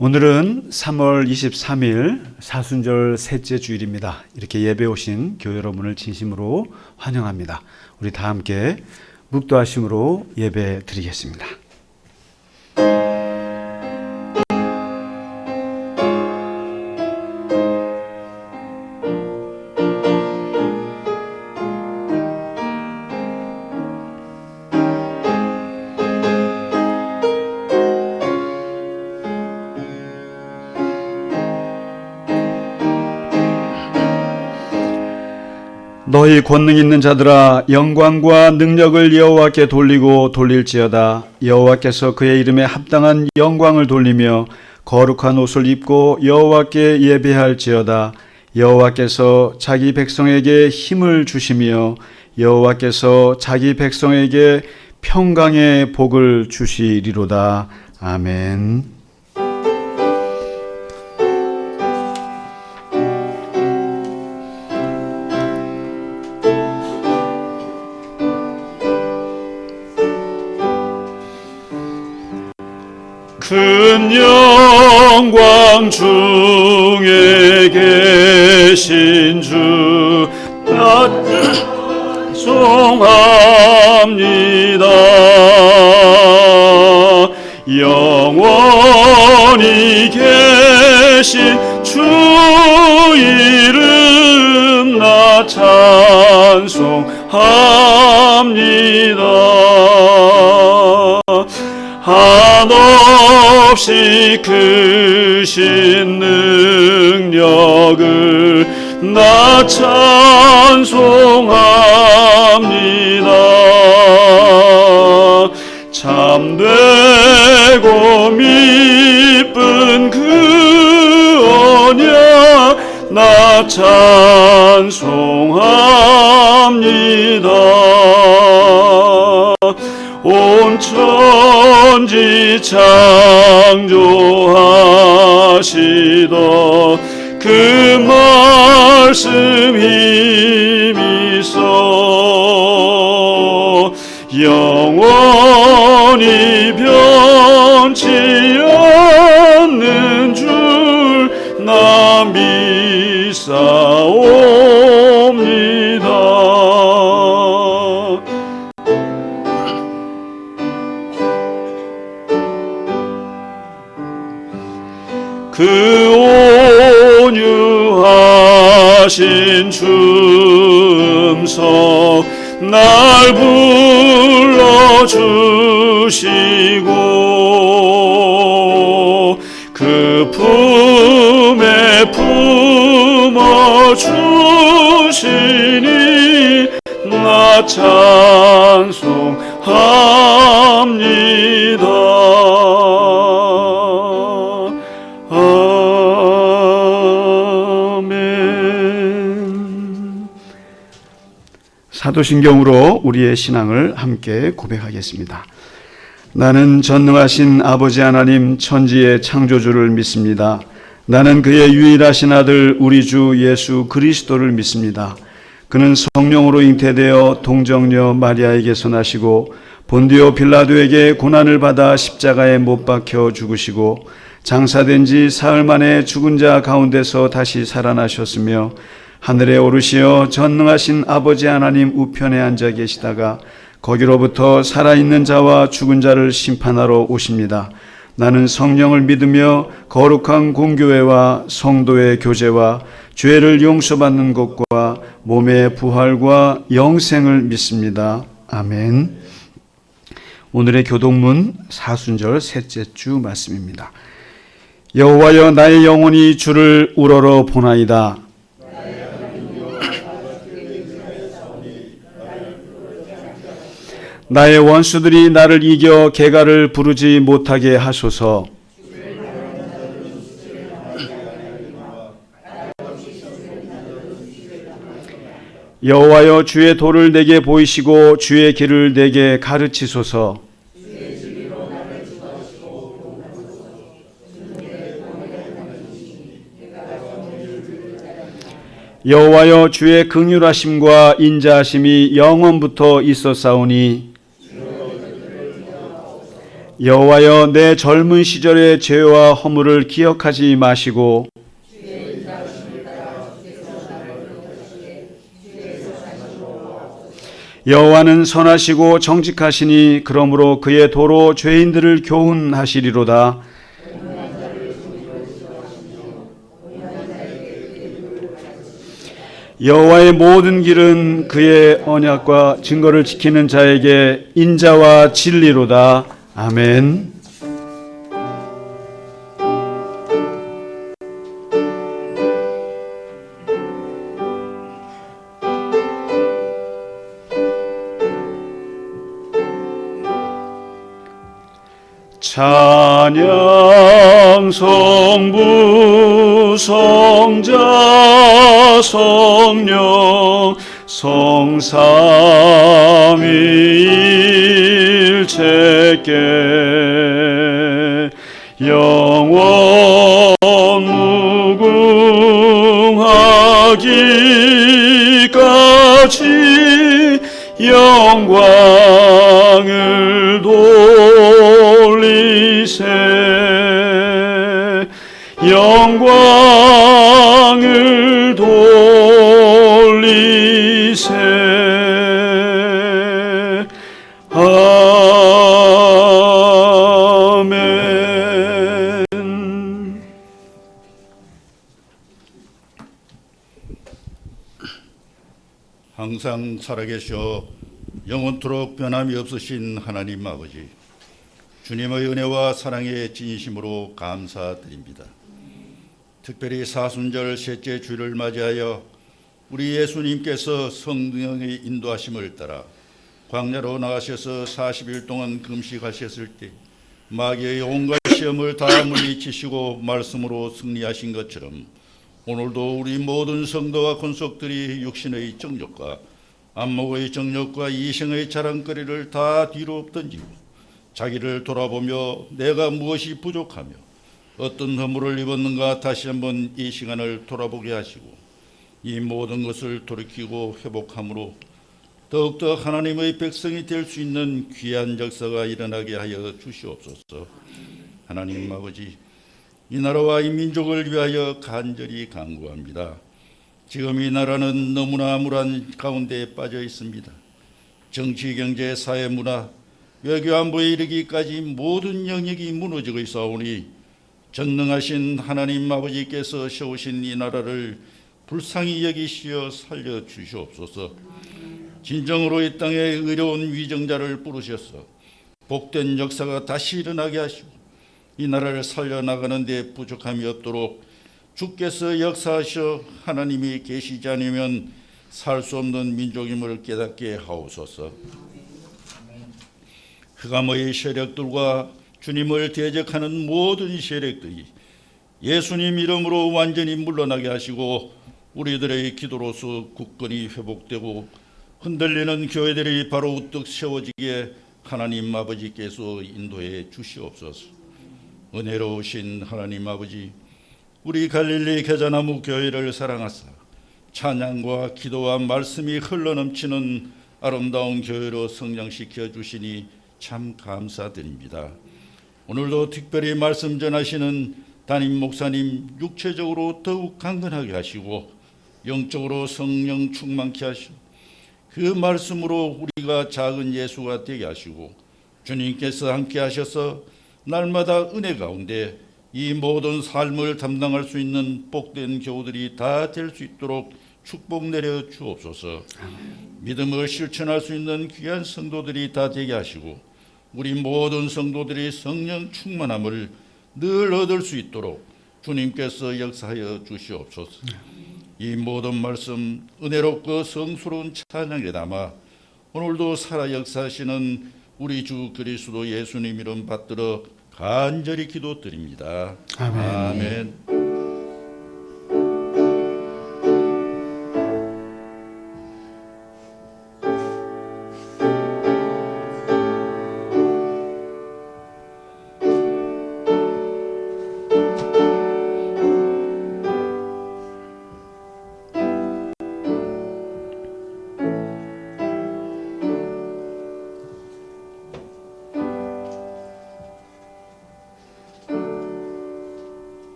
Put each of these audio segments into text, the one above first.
오늘은 3월 23일 사순절 셋째 주일입니다. 이렇게 예배 오신 교회 여러분을 진심으로 환영합니다. 우리 다 함께 묵도하심으로 예배 드리겠습니다. 너희 권능 있는 자들아, 영광과 능력을 여호와께 돌리고 돌릴지어다. 여호와께서 그의 이름에 합당한 영광을 돌리며 거룩한 옷을 입고 여호와께 예배할지어다. 여호와께서 자기 백성에게 힘을 주시며 여호와께서 자기 백성에게 평강의 복을 주시리로다. 아멘. 큰 영광 중에 계신 주 찬송합니다. 영원히 계신 주 이름 나 찬송합니다. 한없이 크신 능력을 나 찬송합니다. 참되고 미쁜 그 언약 나 찬송합니다. 온 천지 창조하시던 그 말씀 힘있어 영원히 변치 않는 줄 나 믿사옵니다. 그 온유하신 주 음성 날 불러주시고 그 품에 품어주시니 나 찬송합니다. 사도신경으로 우리의 신앙을 함께 고백하겠습니다. 나는 전능하신 아버지 하나님 천지의 창조주를 믿습니다. 나는 그의 유일하신 아들 우리 주 예수 그리스도를 믿습니다. 그는 성령으로 잉태되어 동정녀 마리아에게서 나시고 본디오 빌라도에게 고난을 받아 십자가에 못 박혀 죽으시고 장사된 지 사흘 만에 죽은 자 가운데서 다시 살아나셨으며 하늘에 오르시어 전능하신 아버지 하나님 우편에 앉아 계시다가 거기로부터 살아있는 자와 죽은 자를 심판하러 오십니다. 나는 성령을 믿으며 거룩한 공교회와 성도의 교제와 죄를 용서받는 것과 몸의 부활과 영생을 믿습니다. 아멘. 오늘의 교독문 사순절 셋째 주 말씀입니다. 여호와여 나의 영혼이 주를 우러러 보나이다. 나의 원수들이 나를 이겨 개가를 부르지 못하게 하소서. 여호와여 주의 도를 내게 보이시고 주의 길을 내게 가르치소서. 여호와여 주의 긍휼하심과 인자하심이 영원부터 있었사오니 여호와여 내 젊은 시절의 죄와 허물을 기억하지 마시고 여호와는 선하시고 정직하시니 그러므로 그의 도로 죄인들을 교훈하시리로다. 여호와의 모든 길은 그의 언약과 증거를 지키는 자에게 인자와 진리로다. 아멘. 찬양 성부 성자 성령 성삼위일체께 영원 무궁하기까지 영광을 돌리세 영광을 돌리세 아멘. 항상 살아계셔 영원토록 변함이 없으신 하나님 아버지, 주님의 은혜와 사랑의 진심으로 감사드립니다. 특별히 사순절 셋째 주를 맞이하여 우리 예수님께서 성령의 인도하심을 따라 광야로 나가셔서 40일 동안 금식하셨을 때 마귀의 온갖 시험을 다 물리치시고 말씀으로 승리하신 것처럼 오늘도 우리 모든 성도와 권속들이 육신의 정욕과 안목의 정욕과 이생의 자랑거리를 다 뒤로 던지고 자기를 돌아보며 내가 무엇이 부족하며 어떤 허물을 입었는가 다시 한번 이 시간을 돌아보게 하시고 이 모든 것을 돌이키고 회복함으로 더욱더 하나님의 백성이 될 수 있는 귀한 역사가 일어나게 하여 주시옵소서. 하나님 아버지, 이 나라와 이 민족을 위하여 간절히 간구합니다. 지금 이 나라는 너무나 암울한 가운데 빠져 있습니다. 정치, 경제, 사회, 문화, 외교, 안보에 이르기까지 모든 영역이 무너지고 있사오니 전능하신 하나님 아버지께서 세우신 이 나라를 불쌍히 여기시어 살려주시옵소서. 진정으로 이 땅에 의로운 위정자를 부르셔서 복된 역사가 다시 일어나게 하시고 이 나라를 살려나가는 데 부족함이 없도록 주께서 역사하셔 하나님이 계시지 않으면 살 수 없는 민족임을 깨닫게 하옵소서. 흑암의 세력들과 주님을 대적하는 모든 세력들이 예수님 이름으로 완전히 물러나게 하시고 우리들의 기도로서 굳건히 회복되고 흔들리는 교회들이 바로 우뚝 세워지게 하나님 아버지께서 인도해 주시옵소서. 은혜로우신 하나님 아버지, 우리 갈릴리 겨자나무 교회를 사랑하사 찬양과 기도와 말씀이 흘러넘치는 아름다운 교회로 성장시켜 주시니 참 감사드립니다. 오늘도 특별히 말씀 전하시는 담임 목사님 육체적으로 더욱 강건하게 하시고 영적으로 성령 충만케 하시고 그 말씀으로 우리가 작은 예수가 되게 하시고 주님께서 함께 하셔서 날마다 은혜 가운데 이 모든 삶을 담당할 수 있는 복된 교우들이 다 될 수 있도록 축복 내려 주옵소서. 믿음을 실천할 수 있는 귀한 성도들이 다 되게 하시고 우리 모든 성도들이 성령 충만함을 늘 얻을 수 있도록 주님께서 역사하여 주시옵소서. 이 모든 말씀 은혜롭고 성스러운 찬양에 담아 오늘도 살아 역사하시는 우리 주 그리스도 예수님 이름 받들어 간절히 기도드립니다. 아멘. 아멘.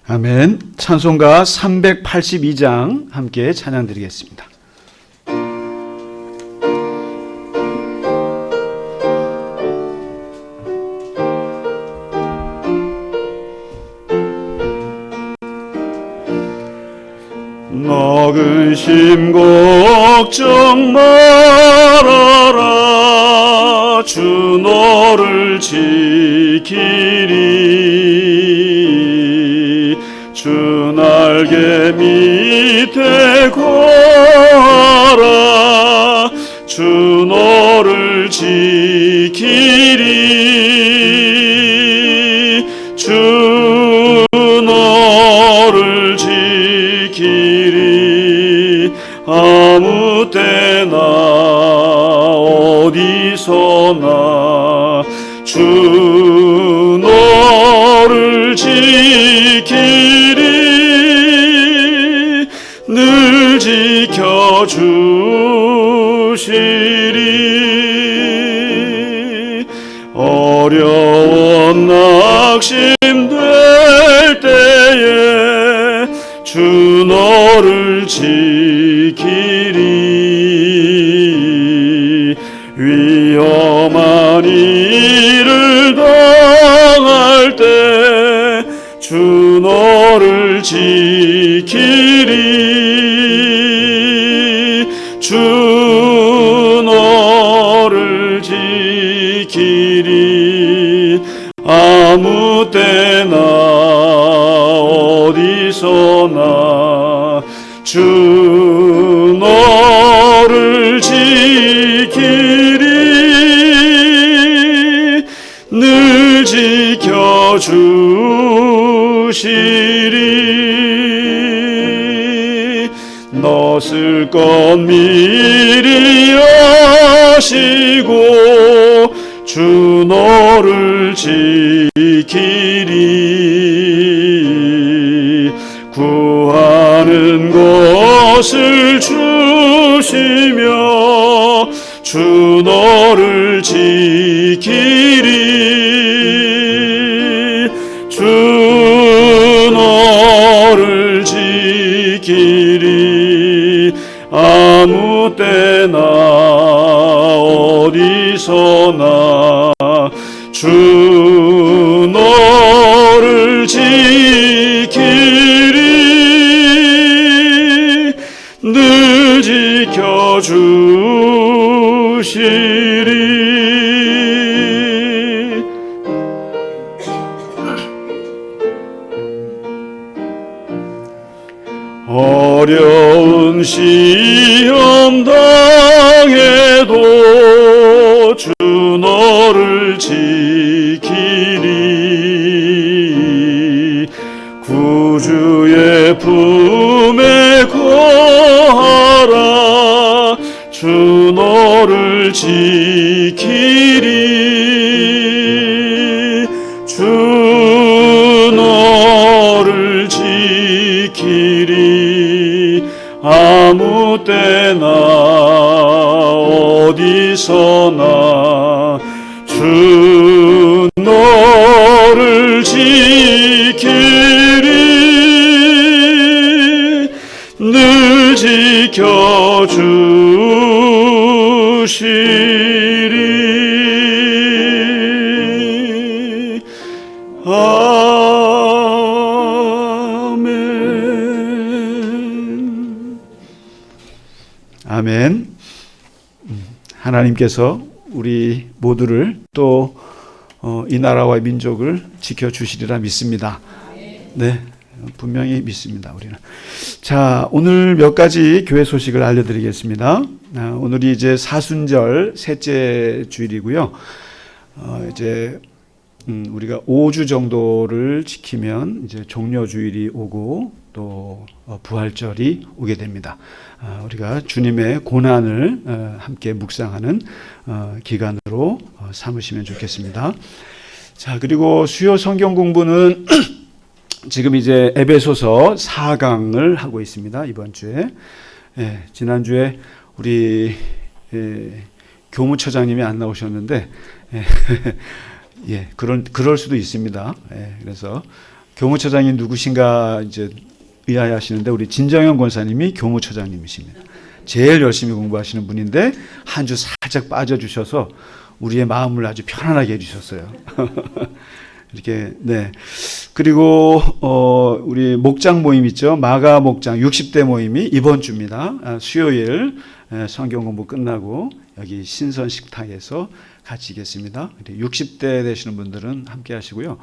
아멘. 찬송가 382장 함께 찬양 드리겠습니다. 너 근심 걱정 말아라. 주 너를 지키리. 주 날개 밑에 거하라. 주 너를 지키리. 주 너를 지키리. 아무 때나 어디서나 주 너를 지키리. 늘 지켜주시리. 어려운 낙심될 때에 주 너를 지키리. 위험한 일을 당할 때 주 너를 지키리. 주 너를 지키리. 아무 때나 어디서나 주 너를 지키리. 늘 지켜주시리. 너 쓸 것 미리 아시고 주 너를 지키리. 구하는 것을 주시며 주 너를 지키리. 주 너를 지키리. 아무 때나 어디서나 주 너를 지키리. 늘 지켜주시리. 어려운 시험 당해도 주 너를 지키리. 구주의 품에 거하라. 주 너를 지키리. 주 너를 지키리. 아무 때나 어디서나 주 너를 지키리. 늘 지켜주시리. 아멘. 아멘. 하나님께서 우리 모두를 또 이 나라와 민족을 지켜주시리라 믿습니다. 네, 분명히 믿습니다. 우리는. 자, 오늘 몇 가지 교회 소식을 알려드리겠습니다. 오늘이 이제 사순절 셋째 주일이고요. 이제 우리가 5주 정도를 지키면 이제 종려주일이 오고 또 부활절이 오게 됩니다. 우리가 주님의 고난을 함께 묵상하는 기간으로 삼으시면 좋겠습니다. 자, 그리고 수요 성경 공부는 지금 이제 에베소서 4강을 하고 있습니다. 이번 주에. 지난주에 우리 교무처장님이 안 나오셨는데 그럴 수도 있습니다. 그래서 교무처장이 누구신가 이제 의아해하시는데 우리 진정현 권사님이 교무처장님이십니다. 제일 열심히 공부하시는 분인데 한 주 살짝 빠져주셔서 우리의 마음을 아주 편안하게 해주셨어요. 이렇게 네. 그리고 우리 목장 모임 있죠. 마가 목장 60대 모임이 이번 주입니다. 수요일 성경 공부 끝나고 여기 신선 식탁에서 같이 있겠습니다. 60대 되시는 분들은 함께 하시고요.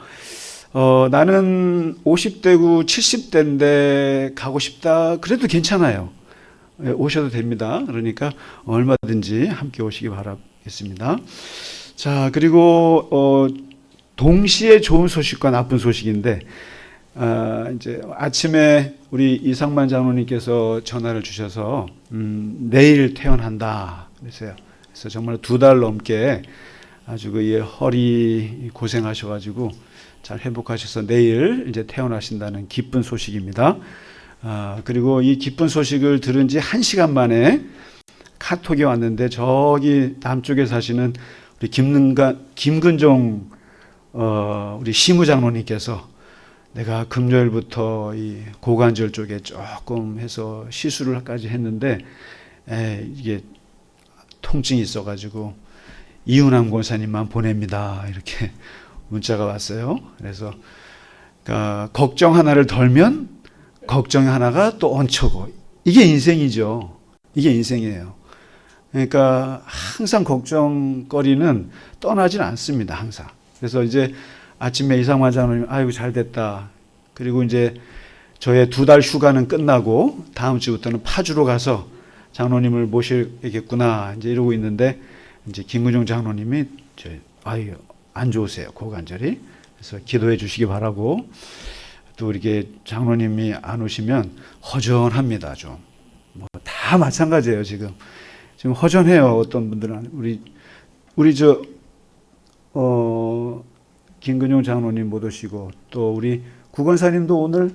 나는 50대고 70대인데 가고 싶다. 그래도 괜찮아요. 오셔도 됩니다. 그러니까 얼마든지 함께 오시기 바라겠습니다. 자, 그리고 동시에 좋은 소식과 나쁜 소식인데 이제 아침에 우리 이상만 장로님께서 전화를 주셔서 내일 퇴원한다 그랬어요. 그래서 정말 2달 넘게 아주 그 허리 고생하셔가지고 잘 회복하셔서 내일 이제 퇴원하신다는 기쁜 소식입니다. 그리고 이 기쁜 소식을 들은 지 1시간 만에 카톡이 왔는데 저기 남쪽에 사시는 우리 김근종 우리 시무장로님께서 내가 금요일부터 이 고관절 쪽에 조금 해서 시술을까지 했는데 이게 통증이 있어가지고 이윤남 권사님만 보냅니다. 이렇게 문자가 왔어요. 그래서 그러니까 걱정 하나를 덜면 걱정 하나가 또 얹혀고 이게 인생이죠. 이게 인생이에요. 그러니까 항상 걱정거리는 떠나질 않습니다. 항상. 그래서 이제 아침에 이상만 장로님 아이고 잘 됐다. 그리고 이제 저의 2달 휴가는 끝나고 다음 주부터는 파주로 가서 장로님을 모시겠구나 이제 이러고 있는데 이제 김근종 장로님이 아유 안 좋으세요 고관절이. 그래서 기도해 주시기 바라고 또 이렇게 장로님이 안 오시면 허전합니다 좀. 뭐 다 마찬가지예요 지금 허전해요. 어떤 분들은 우리 김근용 장로님 못 오시고 또 우리 구건사님도 오늘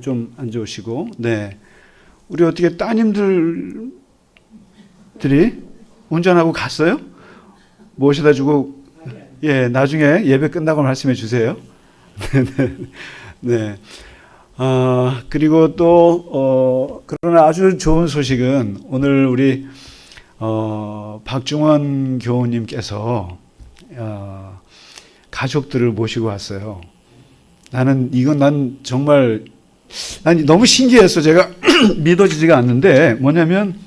좀 안 좋으시고 네 우리 어떻게 따님들이 운전하고 갔어요? 모셔다 주고 예 나중에 예배 끝나고 말씀해 주세요. 네. 그리고 또 그러나 아주 좋은 소식은 오늘 우리 박중원 교우님께서 가족들을 모시고 왔어요. 난 정말 난 너무 신기해서 제가 믿어지지가 않는데 뭐냐면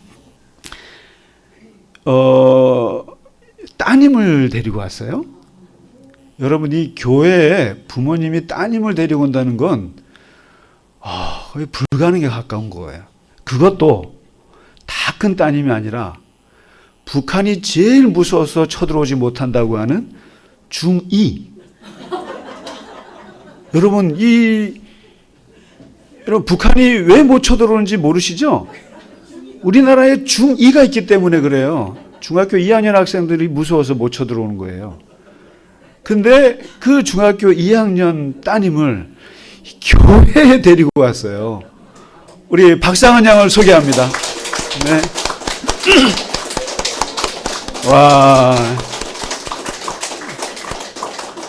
따님을 데리고 왔어요. 여러분 이 교회에 부모님이 따님을 데리고 온다는 건 거의 불가능에 가까운 거예요. 그것도 다 큰 따님이 아니라 북한이 제일 무서워서 쳐들어오지 못한다고 하는 중2. 여러분 북한이 왜 못 쳐들어오는지 모르시죠? 우리나라에 중2가 있기 때문에 그래요. 중학교 2학년 학생들이 무서워서 못 쳐들어오는 거예요. 근데 그 중학교 2학년 따님을 교회에 데리고 왔어요. 우리 박상은 양을 소개합니다. 네. 와.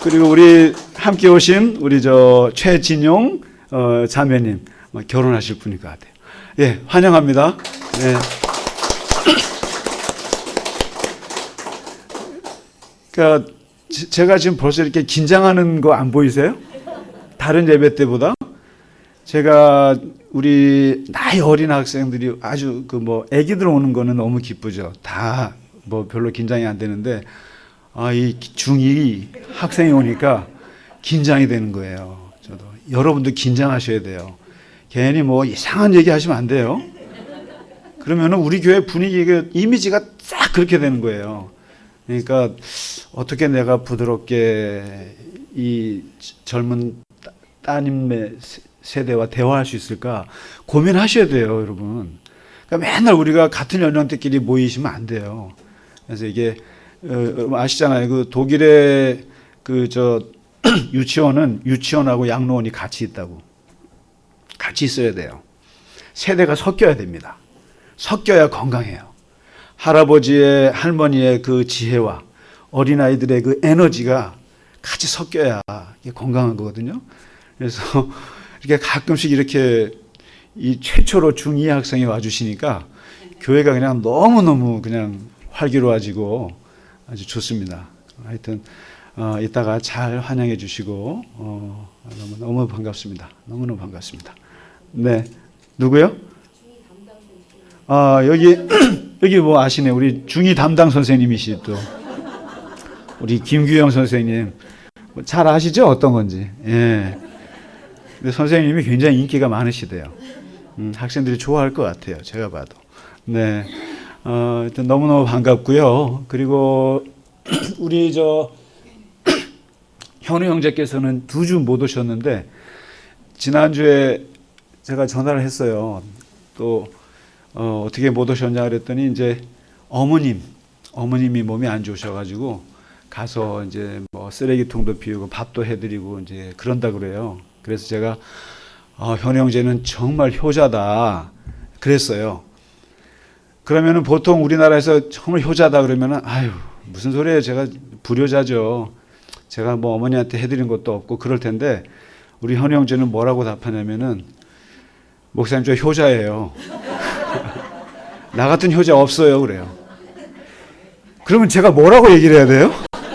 그리고 우리 함께 오신 우리 최진용 자매님 결혼하실 분일 것 같아요. 예, 환영합니다. 네. 그러니까 제가 지금 벌써 이렇게 긴장하는 거 안 보이세요? 다른 예배 때보다 제가 우리 나이 어린 학생들이 아주 애기들 오는 거는 너무 기쁘죠. 다 별로 긴장이 안 되는데 이 중2 학생이 오니까 긴장이 되는 거예요. 저도 여러분도 긴장하셔야 돼요. 괜히 이상한 얘기 하시면 안 돼요. 그러면은 우리 교회 분위기가 이미지가 싹 그렇게 되는 거예요. 그러니까 어떻게 내가 부드럽게 이 젊은 따님의 세대와 대화할 수 있을까 고민하셔야 돼요, 여러분. 그러니까 맨날 우리가 같은 연령대끼리 모이시면 안 돼요. 그래서 이게 여러분 아시잖아요. 그 독일의 유치원은 유치원하고 양로원이 같이 있다고. 같이 있어야 돼요. 세대가 섞여야 됩니다. 섞여야 건강해요. 할아버지의 할머니의 그 지혜와 어린아이들의 그 에너지가 같이 섞여야 건강한 거거든요. 그래서 이렇게 가끔씩 이렇게 이 최초로 중2 학생이 와주시니까 교회가 그냥 너무너무 그냥 활기로워지고 아주 좋습니다. 하여튼 이따가 잘 환영해 주시고 너무 반갑습니다. 너무너무 반갑습니다. 네, 누구요? 여기 뭐 아시네. 우리 중2 담당 선생님이시 또 우리 김규영 선생님 잘 아시죠? 어떤 건지. 예. 근데 선생님이 굉장히 인기가 많으시대요. 학생들이 좋아할 것 같아요. 제가 봐도. 네. 일단 너무너무 반갑고요. 그리고 우리 현우 형제께서는 2주 못 오셨는데 지난주에 제가 전화를 했어요. 또 어떻게 못 오셨냐 그랬더니 이제 어머님이 몸이 안 좋으셔가지고 가서 이제 뭐 쓰레기통도 비우고 밥도 해드리고 이제 그런다 그래요. 그래서 제가 현우 형제는 정말 효자다 그랬어요. 그러면은 보통 우리나라에서 정말 효자다 그러면은 아유 무슨 소리예요. 제가 불효자죠. 제가 뭐 어머니한테 해드린 것도 없고 그럴 텐데 우리 현우 형제는 뭐라고 답하냐면은 목사님 저 효자예요. 나 같은 효자 없어요 그래요. 그러면 제가 뭐라고 얘기를 해야 돼요?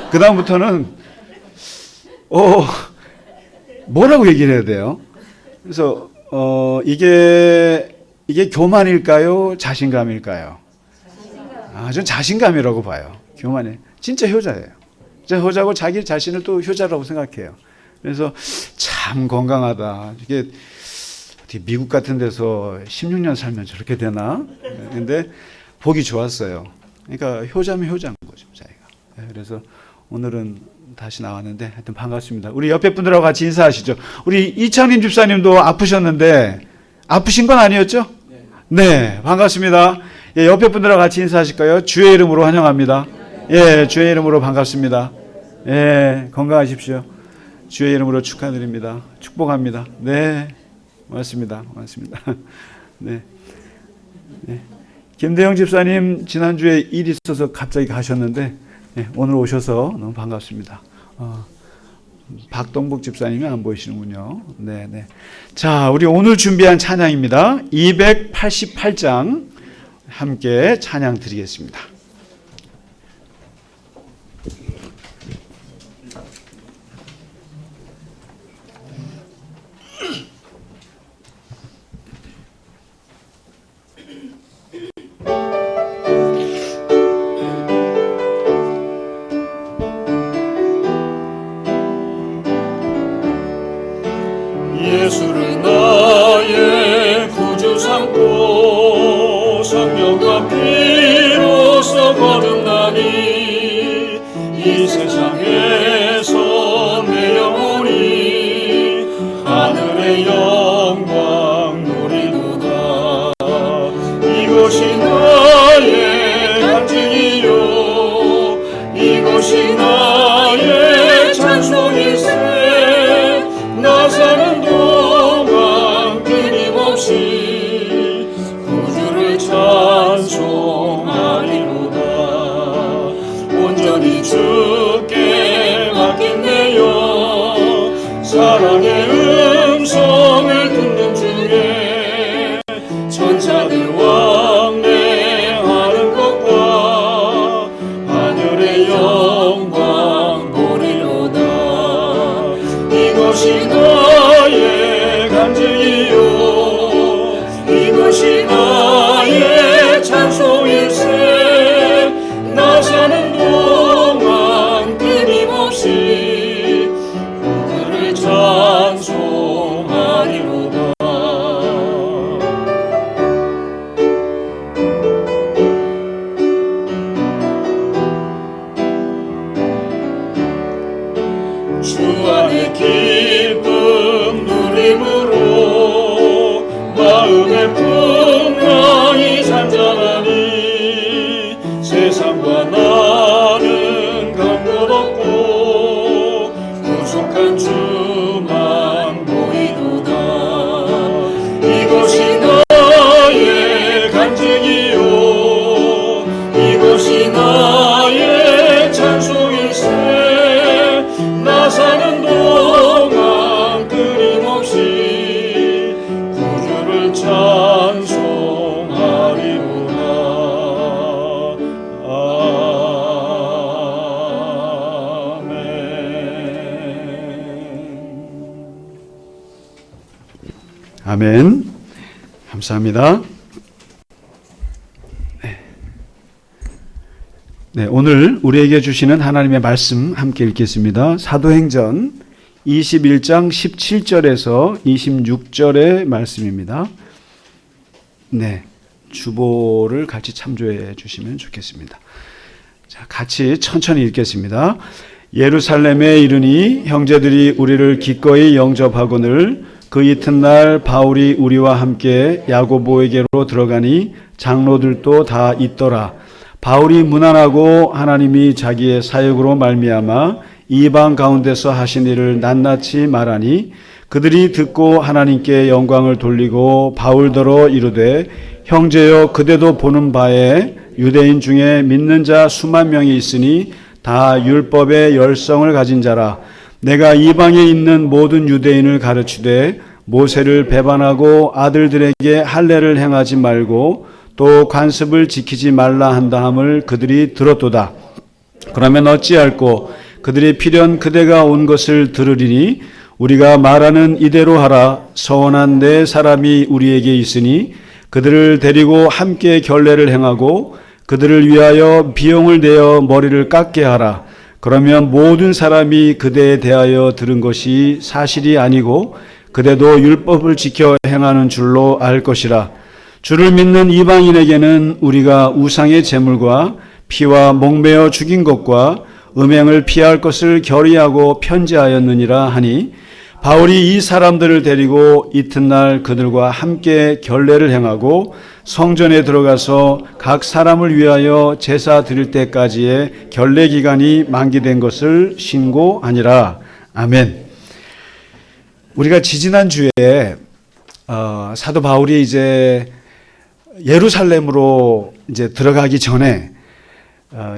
그 다음부터는 뭐라고 얘기를 해야 돼요? 그래서 이게 교만일까요? 자신감일까요? 전 자신감이라고 봐요. 교만이 진짜 효자예요. 진짜 효자고 자기 자신을 또 효자라고 생각해요. 그래서 참 건강하다. 이게 어떻게 미국 같은 데서 16년 살면 저렇게 되나? 근데 보기 좋았어요. 그러니까 효자면 효자인 거죠, 자기가. 그래서 오늘은 다시 나왔는데 하여튼 반갑습니다. 우리 옆에 분들하고 같이 인사하시죠. 우리 이창림 집사님도 아프셨는데 아프신 건 아니었죠? 네, 반갑습니다. 예, 옆에 분들하고 같이 인사하실까요? 주의 이름으로 환영합니다. 예, 주의 이름으로 반갑습니다. 예, 건강하십시오. 주의 이름으로 축하드립니다. 축복합니다. 네, 고맙습니다. 고맙습니다. 네. 네. 김대영 집사님 지난주에 일 있어서 갑자기 가셨는데 네, 오늘 오셔서 너무 반갑습니다. 박동복 집사님이 안 보이시는군요. 네, 네. 자, 우리 오늘 준비한 찬양입니다. 288장 함께 찬양 드리겠습니다. 예수를 나의 구주 삼고 성령과 피로써 거듭나니 이 세상에서 내 영혼이 하늘의 영광 누리도다. 이것이 나의 간증이요 이것이 나의 찬송일세. 나 사는 동안 끊임없이 구주를 찬송하리로다. 온전히 주께 맡긴내요. 사랑의 음성을 듣는 중에 천사들 왕래하는 것과 하늘의 영광 보리로다. 이것이 나의 간증이요 이것이 나의 찬송일세. 나 사는 동안 끊임없이 그를 찬송하리로다. 주 안에 기쁨 누림으로 마음의 풍랑이 잔잔하니 세상과 나는 간 것 없고 구속한 주만 보이도다. 이것이 나의 간증이요 이것이 나의 찬송일세. 나 사는 동안 끊임 아멘. 감사합니다. 네, 오늘 우리에게 주시는 하나님의 말씀 함께 읽겠습니다. 사도행전 21장 17절에서 26절의 말씀입니다. 네, 주보를 같이 참조해 주시면 좋겠습니다. 자, 같이 천천히 읽겠습니다. 예루살렘에 이르니 형제들이 우리를 기꺼이 영접하거늘 그 이튿날 바울이 우리와 함께 야고보에게로 들어가니 장로들도 다 있더라. 바울이 무난하고 하나님이 자기의 사역으로 말미암아 이방 가운데서 하신 일을 낱낱이 말하니 그들이 듣고 하나님께 영광을 돌리고 바울더러 이르되 형제여 그대도 보는 바에 유대인 중에 믿는 자 수만 명이 있으니 다 율법의 열성을 가진 자라. 내가 이방에 있는 모든 유대인을 가르치되 모세를 배반하고 아들들에게 할례를 행하지 말고 또 관습을 지키지 말라 한다 함을 그들이 들었도다. 그러면 어찌할꼬 그들이 필연 그대가 온 것을 들으리니 우리가 말하는 이대로 하라. 서원한 네 사람이 우리에게 있으니 그들을 데리고 함께 결례를 행하고 그들을 위하여 비용을 내어 머리를 깎게 하라. 그러면 모든 사람이 그대에 대하여 들은 것이 사실이 아니고 그대도 율법을 지켜 행하는 줄로 알 것이라. 주를 믿는 이방인에게는 우리가 우상의 제물과 피와 목매어 죽인 것과 음행을 피할 것을 결의하고 편지하였느니라 하니 바울이 이 사람들을 데리고 이튿날 그들과 함께 결례를 행하고 성전에 들어가서 각 사람을 위하여 제사 드릴 때까지의 결례 기간이 만기된 것을 신고하니라. 아멘. 우리가 지지난주에 사도 바울이 이제 예루살렘으로 이제 들어가기 전에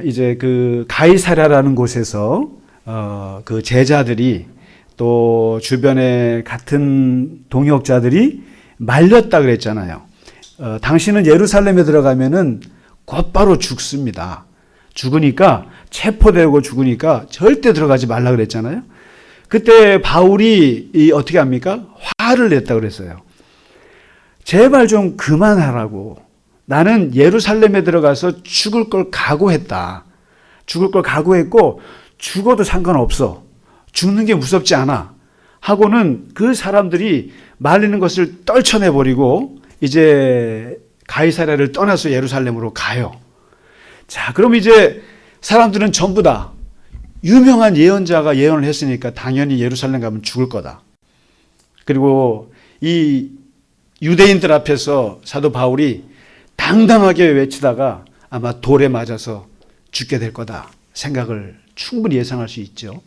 이제 그 가이사랴라는 곳에서 그 제자들이 또 주변의 같은 동역자들이 말렸다 그랬잖아요. 당신은 예루살렘에 들어가면은 곧바로 죽습니다. 죽으니까 체포되고 죽으니까 절대 들어가지 말라 그랬잖아요. 그때 바울이 어떻게 합니까? 화를 냈다 그랬어요. 제발 좀 그만하라고. 나는 예루살렘에 들어가서 죽을 걸 각오했다. 죽을 걸 각오했고 죽어도 상관없어. 죽는 게 무섭지 않아. 하고는 그 사람들이 말리는 것을 떨쳐내버리고 이제 가이사랴를 떠나서 예루살렘으로 가요. 자, 그럼 이제 사람들은 전부 다 유명한 예언자가 예언을 했으니까 당연히 예루살렘 가면 죽을 거다. 그리고 이 유대인들 앞에서 사도 바울이 당당하게 외치다가 아마 돌에 맞아서 죽게 될 거다 생각을 충분히 예상할 수 있죠.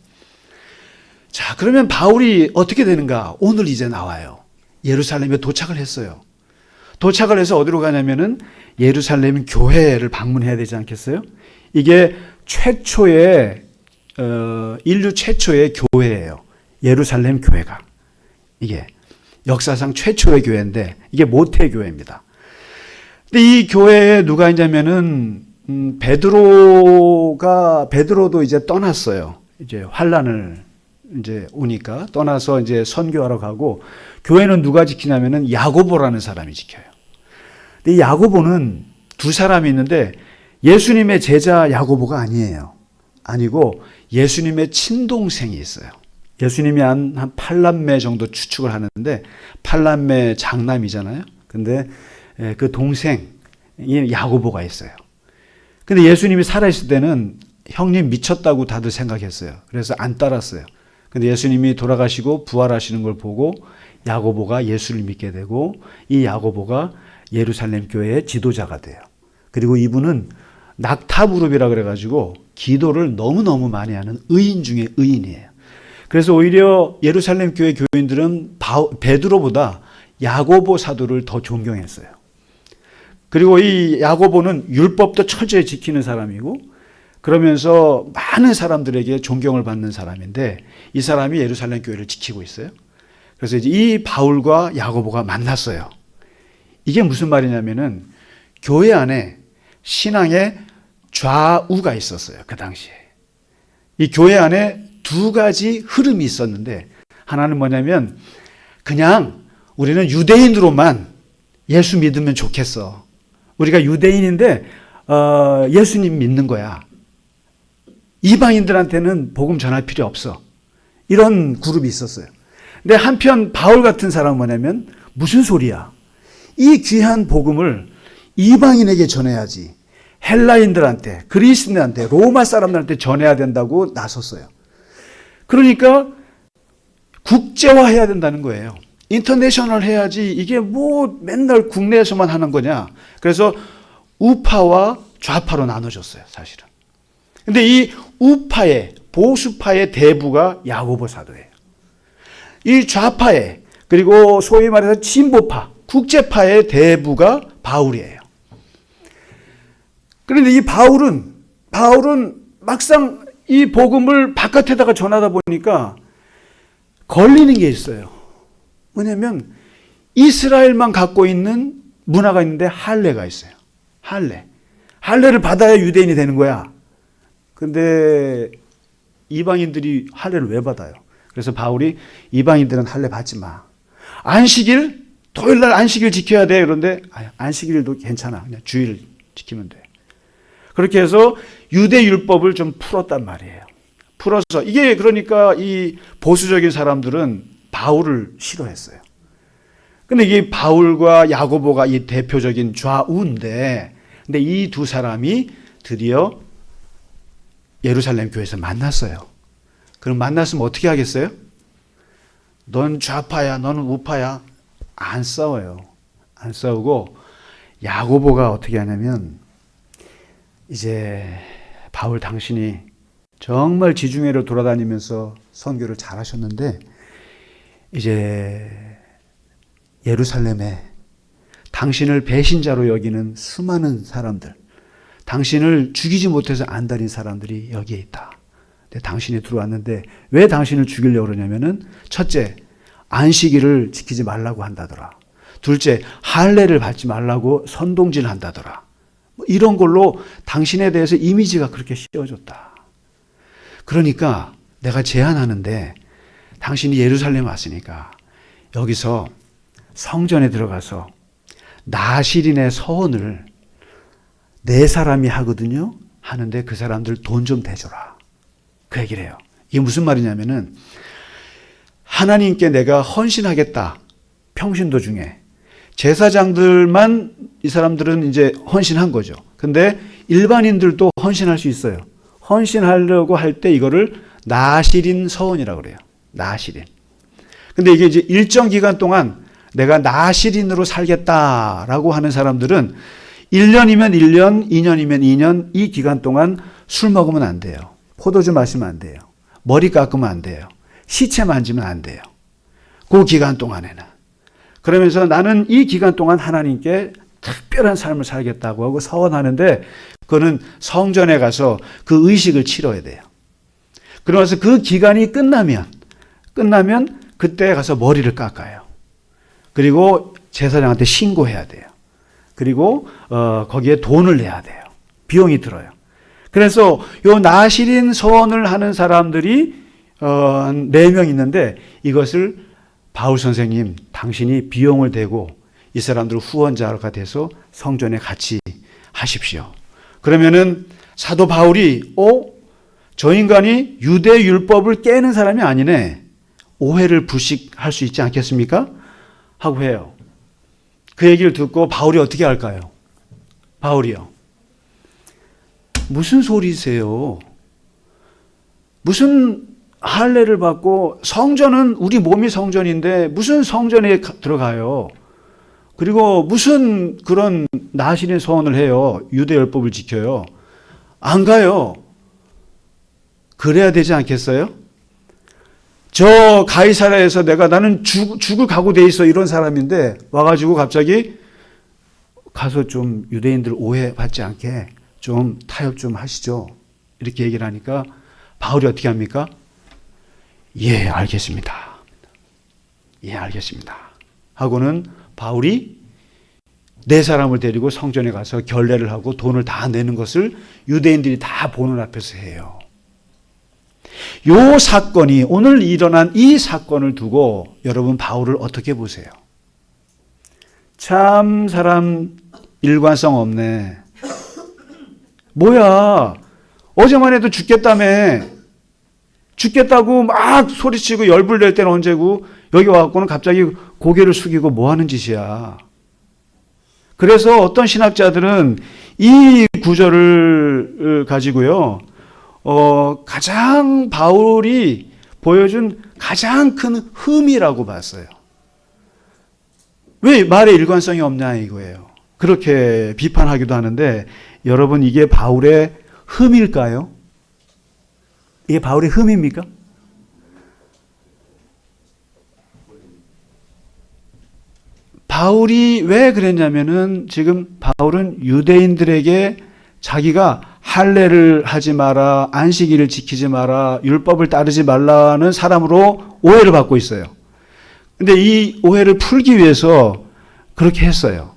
자, 그러면 바울이 어떻게 되는가? 오늘 이제 나와요. 예루살렘에 도착을 했어요. 도착을 해서 어디로 가냐면은 예루살렘 교회를 방문해야 되지 않겠어요? 이게 최초의 인류 최초의 교회예요. 예루살렘 교회가. 이게 역사상 최초의 교회인데 이게 모태교회입니다. 근데 이 교회에 누가 있냐면은 베드로도 이제 떠났어요. 이제 환란을 이제 오니까 떠나서 이제 선교하러 가고 교회는 누가 지키냐면은 야고보라는 사람이 지켜요. 근데 이 야고보는 두 사람이 있는데 예수님의 제자 야고보가 아니에요. 아니고 예수님의 친동생이 있어요. 예수님이 한 8남매 정도 추측을 하는데 8남매 장남이잖아요. 근데 그 동생이 야고보가 있어요. 근데 예수님이 살아있을 때는 형님 미쳤다고 다들 생각했어요. 그래서 안 따랐어요. 근데 예수님이 돌아가시고 부활하시는 걸 보고 야고보가 예수를 믿게 되고 이 야고보가 예루살렘 교회의 지도자가 돼요. 그리고 이분은 낙타무릎이라 그래가지고 기도를 너무너무 많이 하는 의인 중에 의인이에요. 그래서 오히려 예루살렘 교회 교인들은 베드로보다 야고보 사도를 더 존경했어요. 그리고 이 야고보는 율법도 철저히 지키는 사람이고 그러면서 많은 사람들에게 존경을 받는 사람인데 이 사람이 예루살렘 교회를 지키고 있어요. 그래서 이제 이 바울과 야고보가 만났어요. 이게 무슨 말이냐면은 교회 안에 신앙의 좌우가 있었어요. 그 당시에. 이 교회 안에 두 가지 흐름이 있었는데 하나는 뭐냐면 그냥 우리는 유대인으로만 예수 믿으면 좋겠어. 우리가 유대인인데 예수님 믿는 거야. 이방인들한테는 복음 전할 필요 없어. 이런 그룹이 있었어요. 근데 한편 바울 같은 사람은 뭐냐면 무슨 소리야. 이 귀한 복음을 이방인에게 전해야지. 헬라인들한테, 그리스인한테, 로마 사람들한테 전해야 된다고 나섰어요. 그러니까 국제화해야 된다는 거예요. 인터내셔널 해야지 이게 뭐 맨날 국내에서만 하는 거냐. 그래서 우파와 좌파로 나눠졌어요, 사실은. 근데 이 우파의, 보수파의 대부가 야고보 사도예요. 이 좌파의, 그리고 소위 말해서 진보파, 국제파의 대부가 바울이에요. 그런데 이 바울은 막상 이 복음을 바깥에다가 전하다 보니까 걸리는 게 있어요. 뭐냐면 이스라엘만 갖고 있는 문화가 있는데 할례가 있어요. 할례를 받아야 유대인이 되는 거야. 근데 이방인들이 할례를 왜 받아요? 그래서 바울이 이방인들은 할례 받지 마. 안식일, 토요일날 안식일 지켜야 돼. 그런데 안식일도 괜찮아. 그냥 주일 지키면 돼. 그렇게 해서 유대 율법을 좀 풀었단 말이에요. 풀어서 이게 그러니까 이 보수적인 사람들은 바울을 싫어했어요. 근데 이게 바울과 야고보가 이 대표적인 좌우인데, 근데 이 두 사람이 드디어 예루살렘 교회에서 만났어요. 그럼 만났으면 어떻게 하겠어요? 넌 좌파야, 너는 우파야. 안 싸워요. 안 싸우고 야고보가 어떻게 하냐면, 이제 바울 당신이 정말 지중해를 돌아다니면서 선교를 잘하셨는데 이제 예루살렘에 당신을 배신자로 여기는 수많은 사람들, 당신을 죽이지 못해서 안달인 사람들이 여기에 있다. 근데 당신이 들어왔는데 왜 당신을 죽이려고 그러냐면은 첫째, 안식일을 지키지 말라고 한다더라. 둘째, 할례를 받지 말라고 선동질 한다더라. 이런 걸로 당신에 대해서 이미지가 그렇게 씌워졌다. 그러니까 내가 제안하는데 당신이 예루살렘 왔으니까 여기서 성전에 들어가서 나실인의 서원을 네 사람이 하거든요. 하는데 그 사람들 돈 좀 대줘라. 그 얘기를 해요. 이게 무슨 말이냐면은 하나님께 내가 헌신하겠다. 평신도 중에. 제사장들만 이 사람들은 이제 헌신한 거죠. 근데 일반인들도 헌신할 수 있어요. 헌신하려고 할 때 이거를 나실인 서원이라고 그래요. 나실인. 근데 이게 이제 일정 기간 동안 내가 나실인으로 살겠다라고 하는 사람들은 1년이면 1년, 2년이면 2년 이 기간 동안 술 먹으면 안 돼요. 포도주 마시면 안 돼요. 머리 깎으면 안 돼요. 시체 만지면 안 돼요. 그 기간 동안에는. 그러면서 나는 이 기간 동안 하나님께 특별한 삶을 살겠다고 하고 서원하는데 그거는 성전에 가서 그 의식을 치러야 돼요. 그러면서 그 기간이 끝나면 그때 가서 머리를 깎아요. 그리고 제사장한테 신고해야 돼요. 그리고 거기에 돈을 내야 돼요. 비용이 들어요. 그래서 요 나실인 서원을 하는 사람들이 4명 있는데 이것을 바울 선생님, 당신이 비용을 대고 이 사람들 후원자가 돼서 성전에 같이 하십시오. 그러면은 사도 바울이 저 인간이 유대 율법을 깨는 사람이 아니네. 오해를 불식할 수 있지 않겠습니까? 하고 해요. 그 얘기를 듣고 바울이 어떻게 할까요? 바울이요. 무슨 소리세요? 무슨 할례를 받고 성전은 우리 몸이 성전인데 무슨 성전에 들어가요? 그리고 무슨 그런 나실인 서원을 해요? 유대율법을 지켜요? 안 가요. 그래야 되지 않겠어요? 저 가이사랴에서 나는 죽을 각오돼 있어 이런 사람인데 와가지고 갑자기 가서 좀 유대인들 오해받지 않게 좀 타협 좀 하시죠. 이렇게 얘기를 하니까 바울이 어떻게 합니까? 예, 알겠습니다. 예, 알겠습니다. 하고는 바울이 4사람을 데리고 성전에 가서 결례를 하고 돈을 다 내는 것을 유대인들이 다 보는 앞에서 해요. 요 사건이 오늘 일어난 이 사건을 두고 여러분 바울을 어떻게 보세요? 참 사람 일관성 없네. 뭐야, 어제만 해도 죽겠다며. 죽겠다고 막 소리치고 열불 낼 때는 언제고, 여기 와갖고는 갑자기 고개를 숙이고 뭐 하는 짓이야. 그래서 어떤 신학자들은 이 구절을 가지고요, 가장 바울이 보여준 가장 큰 흠이라고 봤어요. 왜 말에 일관성이 없냐 이거예요. 그렇게 비판하기도 하는데, 여러분 이게 바울의 흠일까요? 이게 바울의 흠입니까? 바울이 왜 그랬냐면은, 지금 바울은 유대인들에게 자기가 할례를 하지 마라, 안식일을 지키지 마라, 율법을 따르지 말라는 사람으로 오해를 받고 있어요. 근데 이 오해를 풀기 위해서 그렇게 했어요.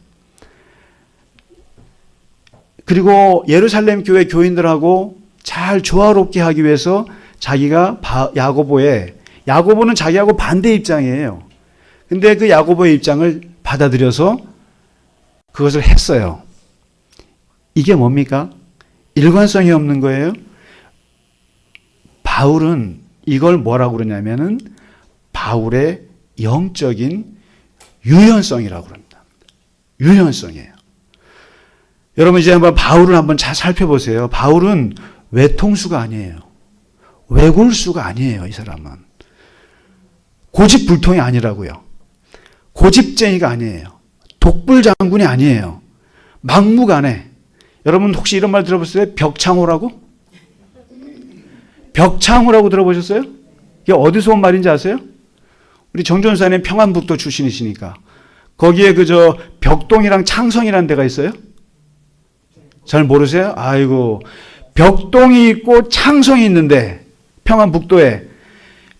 그리고 예루살렘 교회 교인들하고 잘 조화롭게 하기 위해서 자기가 야고보는 자기하고 반대 입장이에요. 근데 그 야고보의 입장을 받아들여서 그것을 했어요. 이게 뭡니까? 일관성이 없는 거예요. 바울은 이걸 뭐라고 그러냐면은 바울의 영적인 유연성이라고 그럽니다. 유연성이에요. 여러분 이제 한번 바울을 한번 잘 살펴보세요. 바울은 외통수가 아니에요. 외골수가 아니에요. 이 사람은 고집불통이 아니라고요. 고집쟁이가 아니에요. 독불장군이 아니에요. 막무가내. 여러분 혹시 이런 말 들어보셨어요? 벽창호라고? 벽창호라고 들어보셨어요? 이게 어디서 온 말인지 아세요? 우리 정전사님 평안북도 출신이시니까 거기에 그저 벽동이랑 창성이라는 데가 있어요? 잘 모르세요? 아이고, 벽동이 있고 창성이 있는데 평안북도에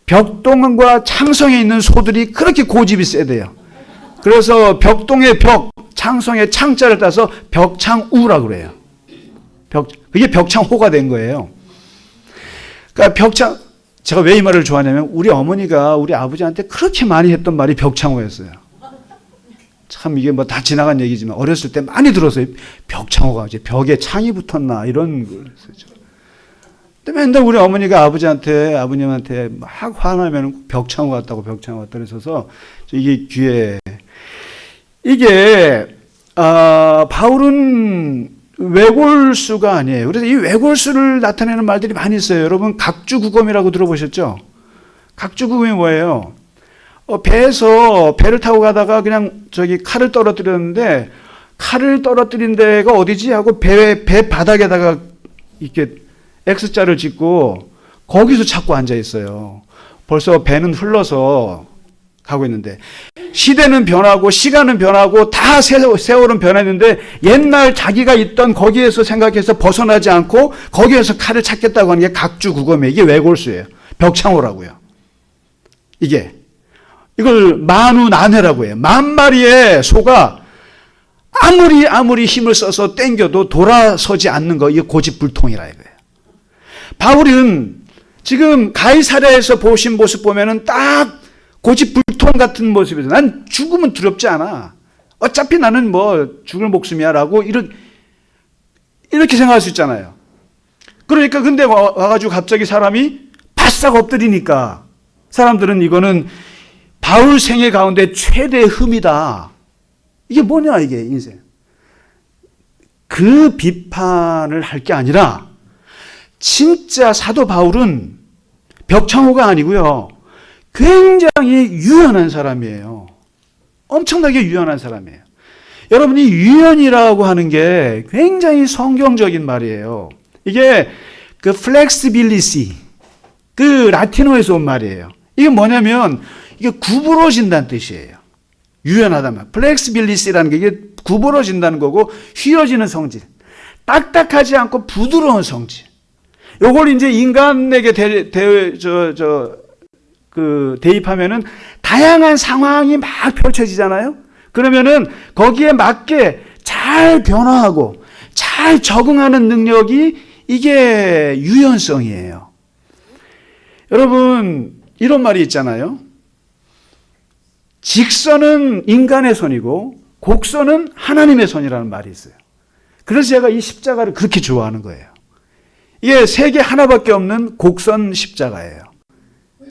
벽동과 창성에 있는 소들이 그렇게 고집이 세대요. 그래서 벽동의 벽, 창성의 창자를 따서 벽창우라고 그래요. 그게 벽창호가 된 거예요. 그러니까 제가 왜 이 말을 좋아하냐면 우리 어머니가 우리 아버지한테 그렇게 많이 했던 말이 벽창호였어요. 참 이게 뭐 다 지나간 얘기지만 어렸을 때 많이 들었어요. 벽창호가 이제 벽에 창이 붙었나 이런 걸 쓰죠. 근데 맨날 우리 어머니가 아버님한테 막 화나면 벽창호 같다고 그러셔서 이게 귀에 이게 바울은 외골수가 아니에요. 그래서 이 외골수를 나타내는 말들이 많이 있어요. 여러분 각주구검이라고 들어보셨죠? 각주구검이 뭐예요? 배에서 배를 타고 가다가 그냥 칼을 떨어뜨렸는데 칼을 떨어뜨린 데가 어디지 하고 배 바닥에다가 이렇게 X자를 짓고 거기서 찾고 앉아 있어요. 벌써 배는 흘러서 가고 있는데 시대는 변하고 시간은 변하고 다 세월은 변했는데 옛날 자기가 있던 거기에서 생각해서 벗어나지 않고 거기에서 칼을 찾겠다고 하는 게 각주구검이에요. 이게 외골수예요. 벽창호라고요. 이걸 만우난해라고 해요. 만 마리의 소가 아무리 힘을 써서 땡겨도 돌아서지 않는 거, 이게 고집불통이라 이거예요. 바울은 지금 가이사랴에서 보신 모습 보면은 딱 고집불통 같은 모습이죠. 난 죽으면 두렵지 않아. 어차피 나는 뭐 죽을 목숨이야 라고 이렇게 생각할 수 있잖아요. 그러니까 근데 와가지고 갑자기 사람이 바싹 엎드리니까 사람들은 이거는 바울 생애 가운데 최대의 흠이다. 이게 뭐냐 이게 인생. 그 비판을 할 게 아니라 진짜 사도 바울은 벽창호가 아니고요. 굉장히 유연한 사람이에요. 엄청나게 유연한 사람이에요. 여러분이 유연이라고 하는 게 굉장히 성경적인 말이에요. 이게 그 flexibility, 그 라틴어에서 온 말이에요. 이게 뭐냐면 이게 구부러진다는 뜻이에요. 유연하다면 flexibility라는 게 이게 구부러진다는 거고 휘어지는 성질, 딱딱하지 않고 부드러운 성질. 요걸 이제 인간에게 대입하면은 다양한 상황이 막 펼쳐지잖아요. 그러면은 거기에 맞게 잘 변화하고 잘 적응하는 능력이 이게 유연성이에요. 여러분 이런 말이 있잖아요. 직선은 인간의 손이고 곡선은 하나님의 손이라는 말이 있어요. 그래서 제가 이 십자가를 그렇게 좋아하는 거예요. 이게 세계 하나밖에 없는 곡선 십자가예요.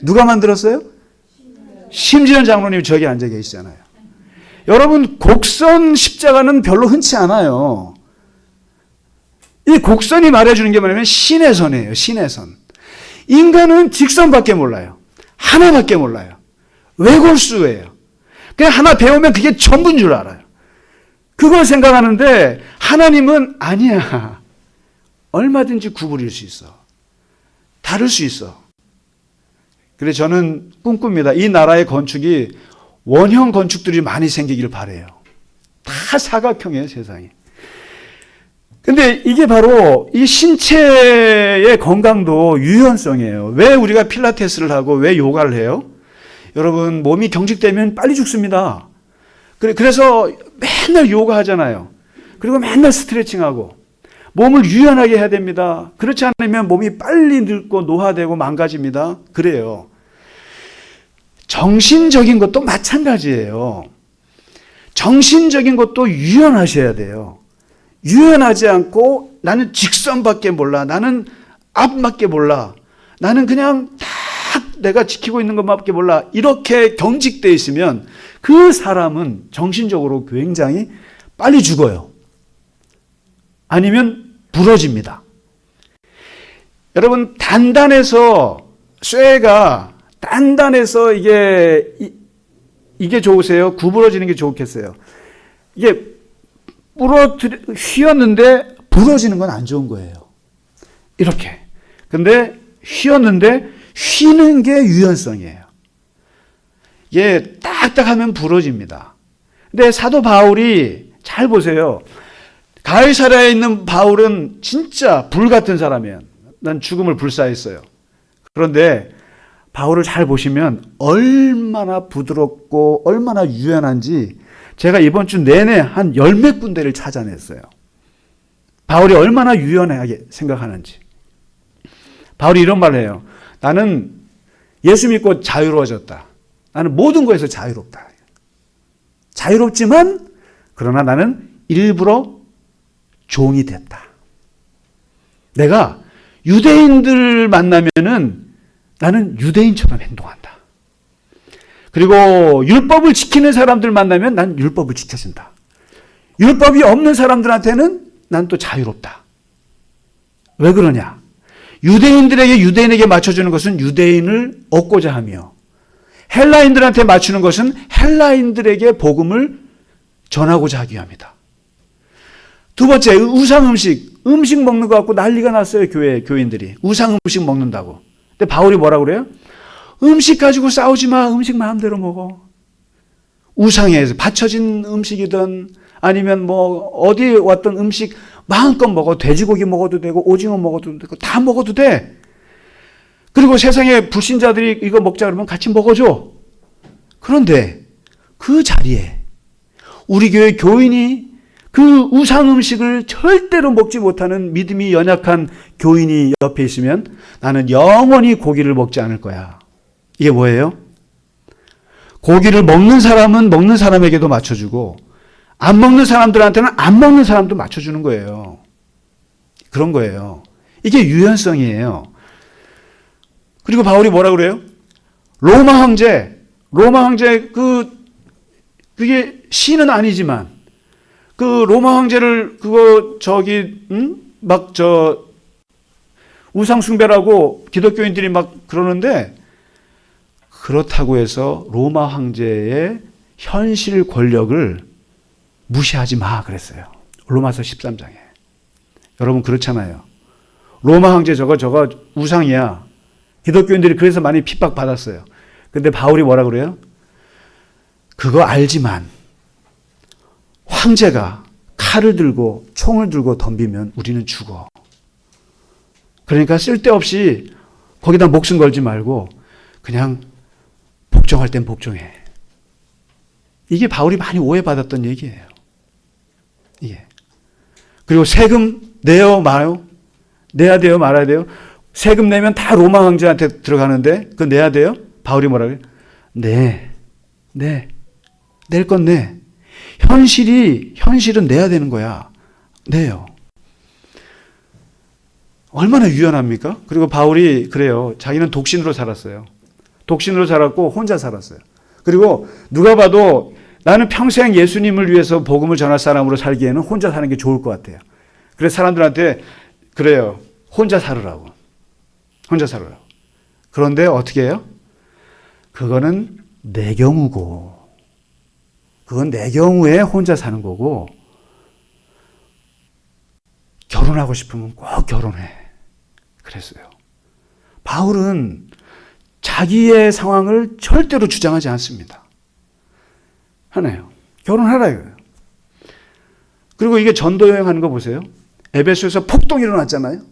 누가 만들었어요? 심지현 장로님이 저기 앉아 계시잖아요. 여러분, 곡선 십자가는 별로 흔치 않아요. 이 곡선이 말해주는 게 뭐냐면 신의 선이에요. 신의 선. 인간은 직선밖에 몰라요. 하나밖에 몰라요. 외골수예요. 그냥 하나 배우면 그게 전부인 줄 알아요. 그걸 생각하는데 하나님은 아니야. 얼마든지 구부릴 수 있어. 다를 수 있어. 그래서 저는 꿈꿉니다. 이 나라의 건축이 원형 건축들이 많이 생기기를 바라요. 다 사각형이에요, 세상이. 근데 이게 바로 이 신체의 건강도 유연성이에요. 왜 우리가 필라테스를 하고 왜 요가를 해요? 여러분, 몸이 경직되면 빨리 죽습니다. 그래서 맨날 요가 하잖아요. 그리고 맨날 스트레칭하고 몸을 유연하게 해야 됩니다. 그렇지 않으면 몸이 빨리 늙고 노화되고 망가집니다. 그래요. 정신적인 것도 마찬가지예요. 정신적인 것도 유연하셔야 돼요. 유연하지 않고 나는 직선밖에 몰라. 나는 앞밖에 몰라. 나는 그냥 딱 내가 지키고 있는 것밖에 몰라. 이렇게 경직되어 있으면 그 사람은 정신적으로 굉장히 빨리 죽어요. 아니면 부러집니다. 여러분, 단단해서 쇠가 단단해서 이게 좋으세요? 구부러지는 게 좋겠어요? 이게 휘었는데 부러지는 건 안 좋은 거예요. 이렇게. 근데 휘었는데 휘는 게 유연성이에요. 이게 딱딱하면 부러집니다. 근데 사도 바울이 잘 보세요. 가이사랴에 있는 바울은 진짜 불 같은 사람이에요. 난 죽음을 불사했어요. 그런데 바울을 잘 보시면 얼마나 부드럽고 얼마나 유연한지 제가 이번 주 내내 한 10몇 군데를 찾아냈어요. 바울이 얼마나 유연하게 생각하는지. 바울이 이런 말을 해요. 나는 예수 믿고 자유로워졌다. 나는 모든 것에서 자유롭다. 자유롭지만 그러나 나는 일부러 종이 됐다. 내가 유대인들 만나면은 나는 유대인처럼 행동한다. 그리고 율법을 지키는 사람들 만나면 난 율법을 지켜준다. 율법이 없는 사람들한테는 난 또 자유롭다. 왜 그러냐? 유대인에게 맞춰주는 것은 유대인을 얻고자 하며 헬라인들한테 맞추는 것은 헬라인들에게 복음을 전하고자 하기 위함이다. 두 번째, 우상 음식 먹는 것 갖고 난리가 났어요. 교인들이. 우상 음식 먹는다고. 근데 바울이 뭐라고 그래요? 음식 가지고 싸우지 마. 음식 마음대로 먹어. 우상에서 받쳐진 음식이든 아니면 뭐 어디 왔던 음식 마음껏 먹어. 돼지고기 먹어도 되고 오징어 먹어도 되고 다 먹어도 돼. 그리고 세상에 불신자들이 이거 먹자 그러면 같이 먹어줘. 그런데 그 자리에 우리 교회 교인이 그 우상 음식을 절대로 먹지 못하는 믿음이 연약한 교인이 옆에 있으면 나는 영원히 고기를 먹지 않을 거야. 이게 뭐예요? 고기를 먹는 사람은 먹는 사람에게도 맞춰주고 안 먹는 사람들한테는 안 먹는 사람도 맞춰주는 거예요. 그런 거예요. 이게 유연성이에요. 그리고 바울이 뭐라 그래요? 로마 황제 그게 시는 아니지만 그 로마 황제를 우상 숭배라고 기독교인들이 막 그러는데 그렇다고 해서 로마 황제의 현실 권력을 무시하지 마 그랬어요. 로마서 13장에. 여러분 그렇잖아요. 로마 황제 저거 우상이야. 기독교인들이 그래서 많이 핍박받았어요. 근데 바울이 뭐라 그래요? 그거 알지만 황제가 칼을 들고 총을 들고 덤비면 우리는 죽어. 그러니까 쓸데없이 거기다 목숨 걸지 말고 그냥 복종할 땐 복종해. 이게 바울이 많이 오해받았던 얘기예요. 예. 그리고 세금 내요 마요? 내야 돼요 말아야 돼요? 세금 내면 다 로마 황제한테 들어가는데 그거 내야 돼요? 바울이 뭐라 그래요? 낼 건 내. 현실은 내야 되는 거야. 내요. 얼마나 유연합니까? 그리고 바울이 그래요. 자기는 독신으로 살았어요. 독신으로 살았고 혼자 살았어요. 그리고 누가 봐도 나는 평생 예수님을 위해서 복음을 전할 사람으로 살기에는 혼자 사는 게 좋을 것 같아요. 그래서 사람들한테 그래요. 혼자 살으라고. 혼자 살으라고. 그런데 어떻게 해요? 그거는 내 경우고, 그건 내 경우에 혼자 사는 거고, 결혼하고 싶으면 꼭 결혼해. 그랬어요. 바울은 자기의 상황을 절대로 주장하지 않습니다. 하나요. 결혼하라 이거예요. 그리고 이게 전도 여행하는 거 보세요. 에베소에서 폭동이 일어났잖아요.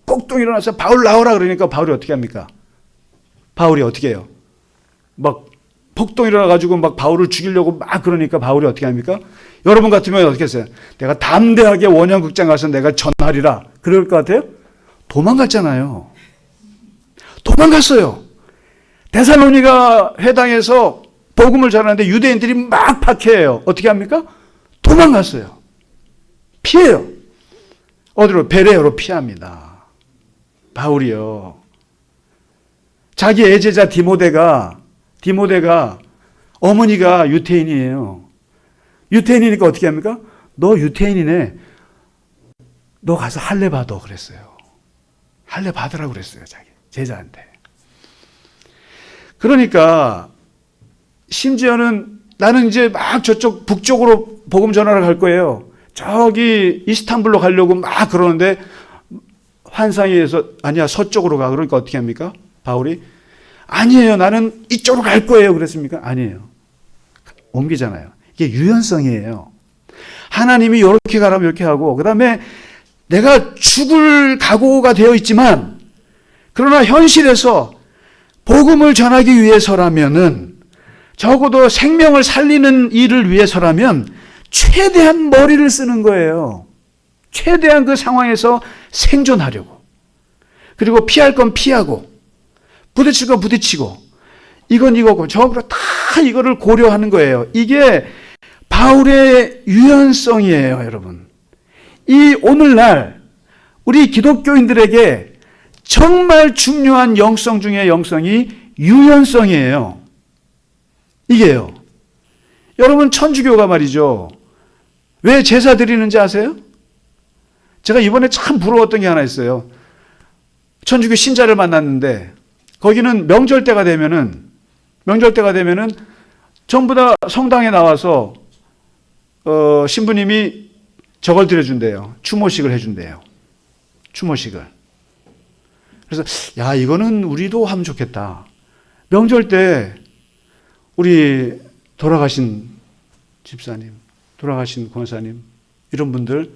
폭동이 일어나서 바울 나오라 그러니까 바울이 어떻게 합니까? 바울이 어떻게 해요? 막 폭동이 일어나가지고 막 바울을 죽이려고 막 그러니까 바울이 어떻게 합니까? 여러분 같으면 어떻게 했어요? 내가 담대하게 원형극장 가서 내가 전하리라. 그럴 것 같아요? 도망갔잖아요. 도망갔어요. 데살로니가 회당에서 복음을 전하는데 유대인들이 막 박해해요. 어떻게 합니까? 도망갔어요. 피해요. 어디로? 베레아로 피합니다. 바울이요. 자기 애제자 디모데가 어머니가 유태인이에요. 유태인이니까 어떻게 합니까? 너 유태인이네. 너 가서 할례 받아 그랬어요. 할례 받으라고 그랬어요. 자기 제자한테. 그러니까 심지어는 나는 이제 막 저쪽 북쪽으로 복음 전하러 갈 거예요. 저기 이스탄불로 가려고 막 그러는데 환상에서 아니야 서쪽으로 가. 그러니까 어떻게 합니까? 바울이 아니에요. 나는 이쪽으로 갈 거예요. 그랬습니까? 아니에요. 옮기잖아요. 이게 유연성이에요. 하나님이 이렇게 가라면 이렇게 하고 그다음에 내가 죽을 각오가 되어 있지만 그러나 현실에서 복음을 전하기 위해서라면은 적어도 생명을 살리는 일을 위해서라면 최대한 머리를 쓰는 거예요. 최대한 그 상황에서 생존하려고. 그리고 피할 건 피하고 부딪힐 건 부딪히고 이건 이거고 저거로 다 이거를 고려하는 거예요. 이게 바울의 유연성이에요, 여러분. 이 오늘날 우리 기독교인들에게 정말 중요한 영성 중에 영성이 유연성이에요. 이게요. 여러분 천주교가 말이죠. 왜 제사 드리는지 아세요? 제가 이번에 참 부러웠던 게 하나 있어요. 천주교 신자를 만났는데 거기는 명절 때가 되면은 전부 다 성당에 나와서 신부님이 저걸 드려준대요. 추모식을 해준대요. 추모식을. 그래서 야 이거는 우리도 하면 좋겠다. 명절 때 우리 돌아가신 집사님, 돌아가신 권사님 이런 분들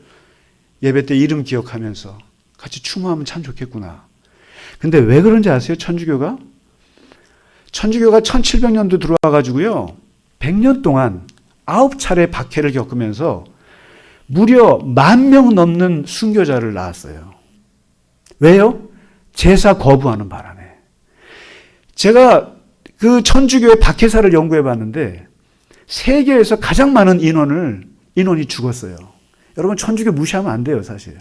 예배 때 이름 기억하면서 같이 추모하면 참 좋겠구나. 근데 왜 그런지 아세요? 천주교가 1700년도 들어와가지고요. 100년 동안 9차례 박해를 겪으면서 무려 10,000명 넘는 순교자를 낳았어요. 왜요? 제사 거부하는 바람에. 제가 그 천주교의 박해사를 연구해 봤는데 세계에서 가장 많은 인원이 죽었어요. 여러분 천주교 무시하면 안 돼요, 사실.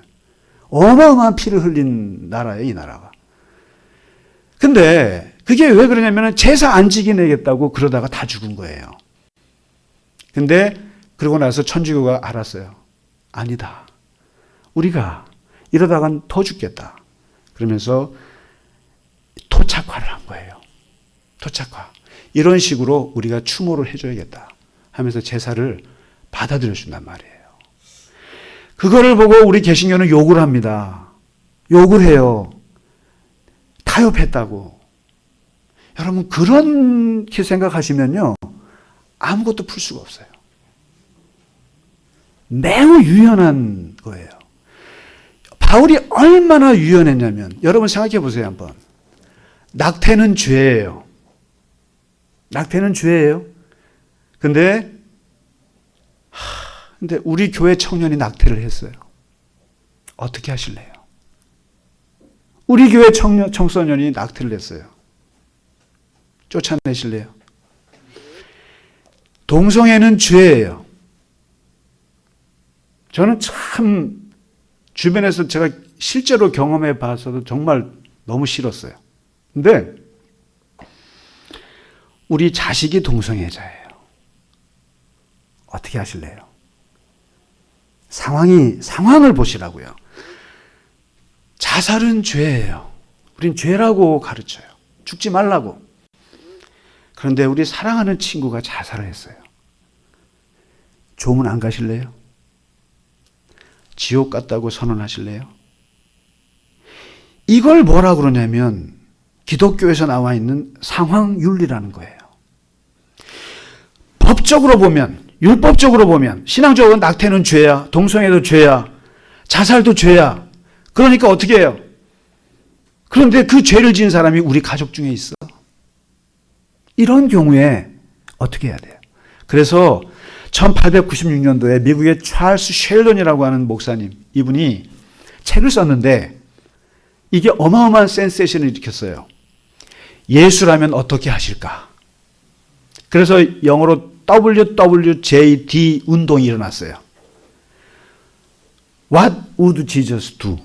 어마어마한 피를 흘린 나라예요, 이 나라가. 근데 그게 왜 그러냐면 제사 안 지키내겠다고 그러다가 다 죽은 거예요. 근데 그러고 나서 천주교가 알았어요. 아니다. 우리가 이러다간 더 죽겠다. 그러면서 토착화를 한 거예요. 토착화. 이런 식으로 우리가 추모를 해줘야겠다 하면서 제사를 받아들여 준단 말이에요. 그거를 보고 우리 개신교는 욕을 합니다. 욕을 해요. 타협했다고. 여러분 그렇게 생각하시면요. 아무것도 풀 수가 없어요. 매우 유연한 거예요. 바울이 얼마나 유연했냐면 여러분 생각해 보세요 한번. 낙태는 죄예요. 낙태는 죄예요. 근데 우리 교회 청년이 낙태를 했어요. 어떻게 하실래요? 우리 교회 청소년이 낙태를 했어요. 쫓아내실래요? 동성애는 죄예요. 저는 참 주변에서 제가 실제로 경험해 봐서도 정말 너무 싫었어요. 근데 우리 자식이 동성애자예요. 어떻게 하실래요? 상황을 보시라고요. 자살은 죄예요. 우린 죄라고 가르쳐요. 죽지 말라고. 그런데 우리 사랑하는 친구가 자살을 했어요. 조문 안 가실래요? 지옥 갔다고 선언하실래요? 이걸 뭐라 그러냐면 기독교에서 나와 있는 상황윤리라는 거예요. 법적으로 보면, 율법적으로 보면 신앙적으로 낙태는 죄야, 동성애도 죄야, 자살도 죄야. 그러니까 어떻게 해요? 그런데 그 죄를 지은 사람이 우리 가족 중에 있어. 이런 경우에 어떻게 해야 돼요? 그래서 1896년도에 미국의 찰스 쉘던이라고 하는 목사님, 이분이 책을 썼는데 이게 어마어마한 센세이션을 일으켰어요. 예수라면 어떻게 하실까? 그래서 영어로 WWJD 운동이 일어났어요. What would Jesus do?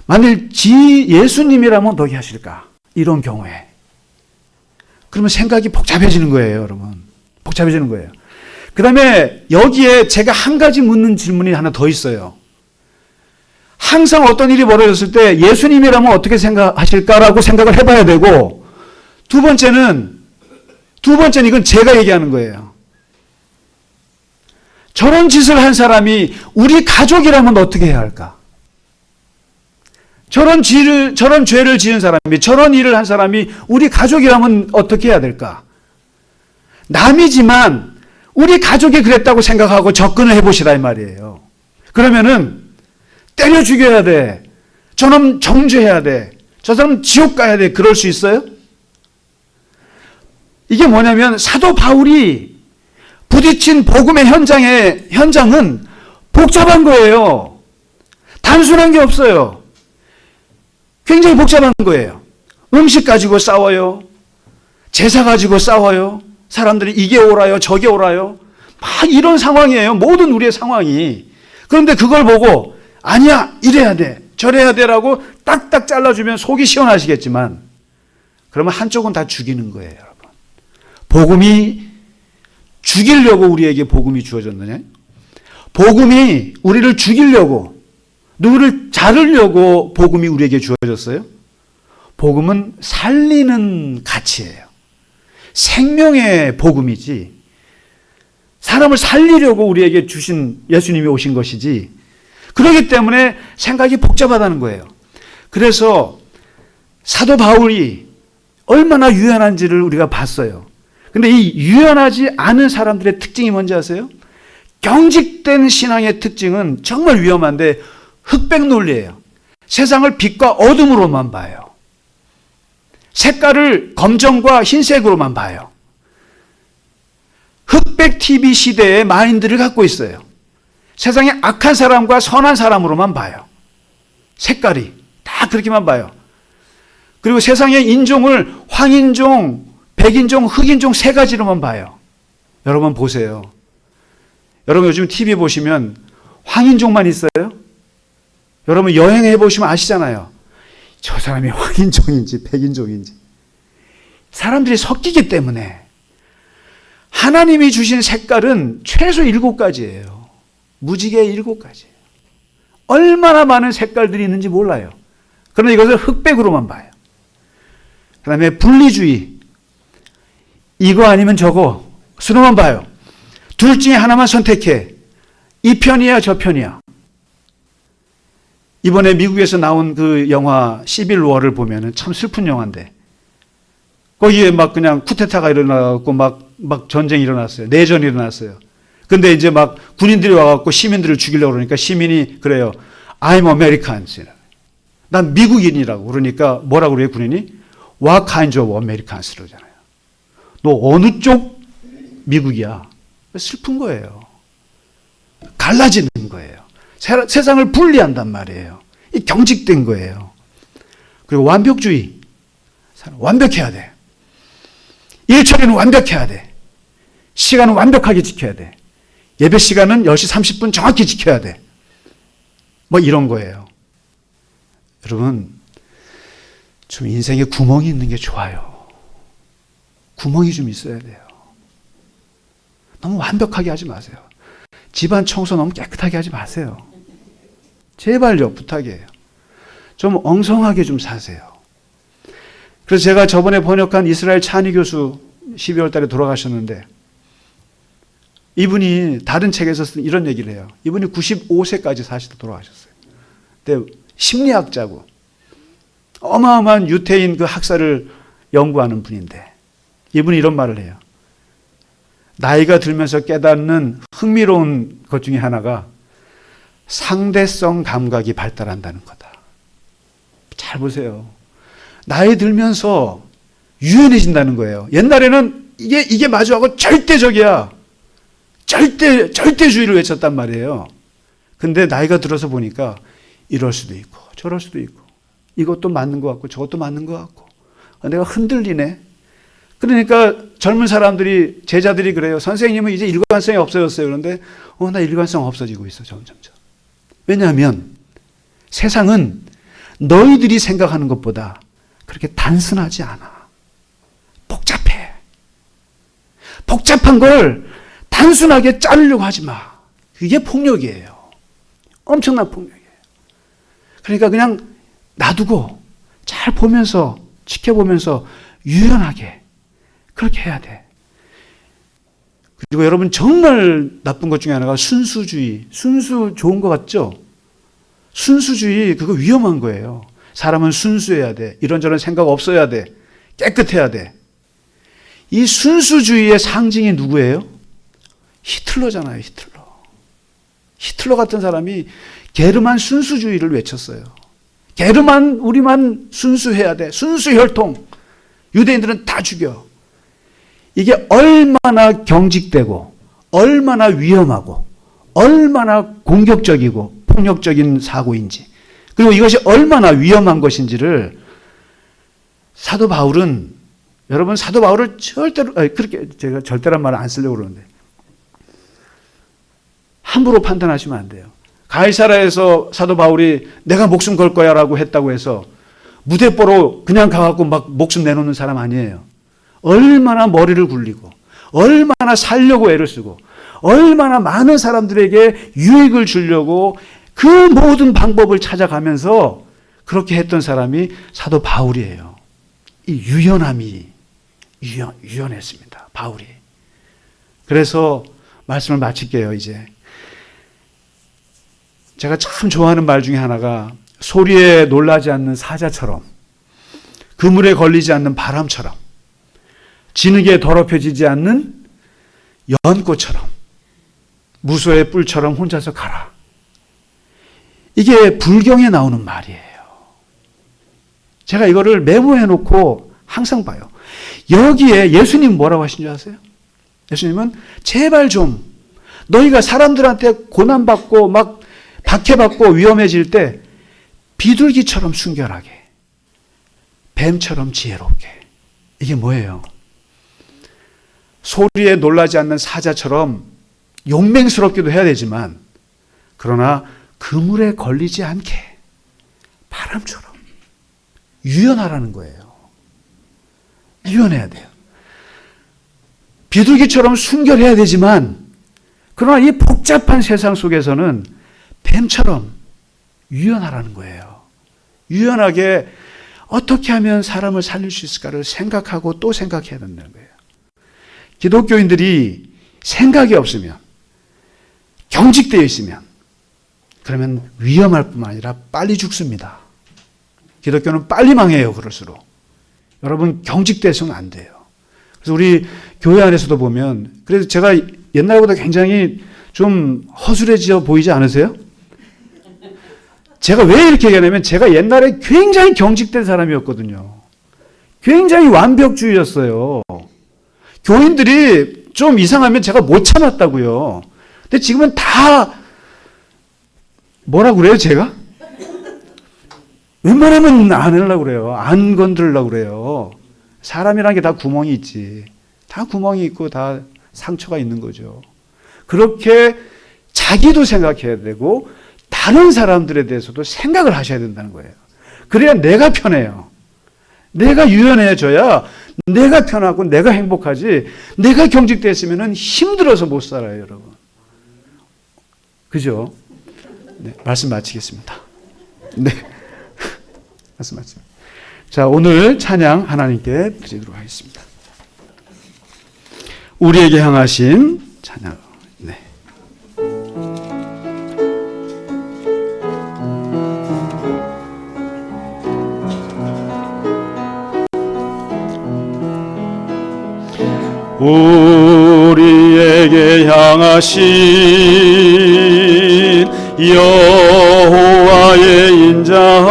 만일 예수님이라면 어떻게 하실까? 이런 경우에. 그러면 생각이 복잡해지는 거예요, 여러분. 복잡해지는 거예요. 그 다음에 여기에 제가 한 가지 묻는 질문이 하나 더 있어요. 항상 어떤 일이 벌어졌을 때 예수님이라면 어떻게 생각하실까라고 생각을 해봐야 되고, 두 번째는 이건 제가 얘기하는 거예요. 저런 짓을 한 사람이 우리 가족이라면 어떻게 해야 할까? 저런 죄를 지은 사람이, 저런 일을 한 사람이 우리 가족이라면 어떻게 해야 될까? 남이지만 우리 가족이 그랬다고 생각하고 접근을 해보시라 이 말이에요. 그러면은 때려 죽여야 돼. 저놈 정죄해야 돼. 저 사람 지옥 가야 돼. 그럴 수 있어요? 이게 뭐냐면 사도 바울이 부딪힌 복음의 현장은 복잡한 거예요. 단순한 게 없어요. 굉장히 복잡한 거예요. 음식 가지고 싸워요. 제사 가지고 싸워요. 사람들이 이게 옳아요, 저게 옳아요. 막 이런 상황이에요. 모든 우리의 상황이. 그런데 그걸 보고 아니야, 이래야 돼, 저래야 돼라고 딱딱 잘라주면 속이 시원하시겠지만 그러면 한쪽은 다 죽이는 거예요, 여러분. 복음이 죽이려고 우리에게 복음이 주어졌느냐? 복음이 우리를 죽이려고, 누구를 자르려고 복음이 우리에게 주어졌어요? 복음은 살리는 가치예요. 생명의 복음이지, 사람을 살리려고 우리에게 주신 예수님이 오신 것이지. 그렇기 때문에 생각이 복잡하다는 거예요. 그래서 사도 바울이 얼마나 유연한지를 우리가 봤어요. 근데 이 유연하지 않은 사람들의 특징이 뭔지 아세요? 경직된 신앙의 특징은 정말 위험한데 흑백 논리예요. 세상을 빛과 어둠으로만 봐요. 색깔을 검정과 흰색으로만 봐요. 흑백 TV 시대의 마인드를 갖고 있어요. 세상에 악한 사람과 선한 사람으로만 봐요. 색깔이 다 그렇게만 봐요. 그리고 세상의 인종을 황인종, 백인종, 흑인종 세 가지로만 봐요. 여러분 보세요. 여러분 요즘 TV 보시면 황인종만 있어요? 여러분 여행해 보시면 아시잖아요. 저 사람이 황인종인지 백인종인지. 사람들이 섞이기 때문에. 하나님이 주신 색깔은 최소 7가지예요. 무지개 7가지예요. 얼마나 많은 색깔들이 있는지 몰라요. 그런데 이것을 흑백으로만 봐요. 그 다음에 분리주의. 이거 아니면 저거 수로만 봐요. 둘 중에 하나만 선택해. 이 편이야 저 편이야. 이번에 미국에서 나온 그 영화 시빌 워를 보면은 참 슬픈 영화인데 거기에 막 그냥 쿠데타가 일어나고 막 전쟁이 일어났어요. 내전이 일어났어요. 근데 이제 막 군인들이 와갖고 시민들을 죽이려고 그러니까 시민이 그래요. I'm American. 난 미국인이라고. 그러니까 뭐라고 그래요, 군인이? What kind of Americans? 그러잖아요. 너 어느 쪽 미국이야? 슬픈 거예요. 갈라지는 거예요. 세상을 분리한단 말이에요. 이 경직된 거예요. 그리고 완벽주의. 완벽해야 돼. 일 처리는 완벽해야 돼. 시간은 완벽하게 지켜야 돼. 예배 시간은 10시 30분 정확히 지켜야 돼. 뭐 이런 거예요. 여러분, 좀 인생에 구멍이 있는 게 좋아요. 구멍이 좀 있어야 돼요. 너무 완벽하게 하지 마세요. 집안 청소 너무 깨끗하게 하지 마세요. 제발요, 부탁이에요. 좀 엉성하게 좀 사세요. 그래서 제가 저번에 번역한 이스라엘 찬희 교수 12월 달에 돌아가셨는데, 이분이 다른 책에서 쓴 이런 얘기를 해요. 이분이 95세까지 사시다 돌아가셨어요. 근데 심리학자고 어마어마한 유태인 그 학사를 연구하는 분인데, 이분이 이런 말을 해요. 나이가 들면서 깨닫는 흥미로운 것 중에 하나가 상대성 감각이 발달한다는 거다. 잘 보세요. 나이 들면서 유연해진다는 거예요. 옛날에는 이게 마주하고 절대적이야. 절대주의를 외쳤단 말이에요. 근데 나이가 들어서 보니까 이럴 수도 있고 저럴 수도 있고 이것도 맞는 것 같고 저것도 맞는 것 같고 내가 흔들리네. 그러니까 젊은 사람들이, 제자들이 그래요. 선생님은 이제 일관성이 없어졌어요. 그런데 나 일관성 없어지고 있어, 점점점. 왜냐하면 세상은 너희들이 생각하는 것보다 그렇게 단순하지 않아. 복잡해. 복잡한 걸 단순하게 자르려고 하지 마. 그게 폭력이에요. 엄청난 폭력이에요. 그러니까 그냥 놔두고 잘 보면서, 지켜보면서 유연하게 그렇게 해야 돼. 그리고 여러분, 정말 나쁜 것 중에 하나가 순수주의. 순수 좋은 것 같죠? 순수주의, 그거 위험한 거예요. 사람은 순수해야 돼. 이런저런 생각 없어야 돼. 깨끗해야 돼. 이 순수주의의 상징이 누구예요? 히틀러잖아요, 히틀러. 히틀러 같은 사람이 게르만 순수주의를 외쳤어요. 게르만, 우리만 순수해야 돼. 순수혈통. 유대인들은 다 죽여. 이게 얼마나 경직되고 얼마나 위험하고 얼마나 공격적이고 폭력적인 사고인지, 그리고 이것이 얼마나 위험한 것인지를 사도 바울은, 여러분, 사도 바울을 절대로, 그렇게 제가 절대란 말을 안 쓰려고 그러는데 함부로 판단하시면 안 돼요. 가이사라에서 사도 바울이 내가 목숨 걸 거야 라고 했다고 해서 무대뽀로 그냥 가갖고 막 목숨 내놓는 사람 아니에요. 얼마나 머리를 굴리고 얼마나 살려고 애를 쓰고 얼마나 많은 사람들에게 유익을 주려고 그 모든 방법을 찾아가면서 그렇게 했던 사람이 사도 바울이에요. 이 유연함이 유연했습니다, 바울이. 그래서 말씀을 마칠게요. 이제 제가 참 좋아하는 말 중에 하나가 소리에 놀라지 않는 사자처럼, 그물에 걸리지 않는 바람처럼, 진흙에 더럽혀지지 않는 연꽃처럼, 무소의 뿔처럼 혼자서 가라. 이게 불경에 나오는 말이에요. 제가 이거를 메모해 놓고 항상 봐요. 여기에 예수님 뭐라고 하신 줄 아세요? 예수님은 제발 좀 너희가 사람들한테 고난받고 막 박해받고 위험해질 때 비둘기처럼 순결하게, 뱀처럼 지혜롭게. 이게 뭐예요? 소리에 놀라지 않는 사자처럼 용맹스럽기도 해야 되지만, 그러나 그물에 걸리지 않게 바람처럼 유연하라는 거예요. 유연해야 돼요. 비둘기처럼 순결해야 되지만, 그러나 이 복잡한 세상 속에서는 뱀처럼 유연하라는 거예요. 유연하게 어떻게 하면 사람을 살릴 수 있을까를 생각하고 또 생각해야 된다는 거예요. 기독교인들이 생각이 없으면, 경직되어 있으면, 그러면 위험할 뿐만 아니라 빨리 죽습니다. 기독교는 빨리 망해요, 그럴수록. 여러분, 경직돼서는 안 돼요. 그래서 우리 교회 안에서도 보면, 그래서 제가 옛날보다 굉장히 좀 허술해져 보이지 않으세요? 제가 왜 이렇게 얘기하냐면, 제가 옛날에 굉장히 경직된 사람이었거든요. 굉장히 완벽주의였어요. 교인들이 좀 이상하면 제가 못 참았다고요. 근데 지금은 다 뭐라고 그래요, 제가? 웬만하면 안 하려고 그래요. 안 건드리려고 그래요. 사람이라는 게 다 구멍이 있지. 다 구멍이 있고 다 상처가 있는 거죠. 그렇게 자기도 생각해야 되고 다른 사람들에 대해서도 생각을 하셔야 된다는 거예요. 그래야 내가 편해요. 내가 유연해져야 내가 편하고 내가 행복하지, 내가 경직됐으면 힘들어서 못 살아요, 여러분. 그죠? 네, 말씀 마치겠습니다. 네. 말씀 마치겠습니다. 자, 오늘 찬양 하나님께 드리도록 하겠습니다. 우리에게 향하신 찬양. 네. 우리에게 향하신 여호와의 인자하심이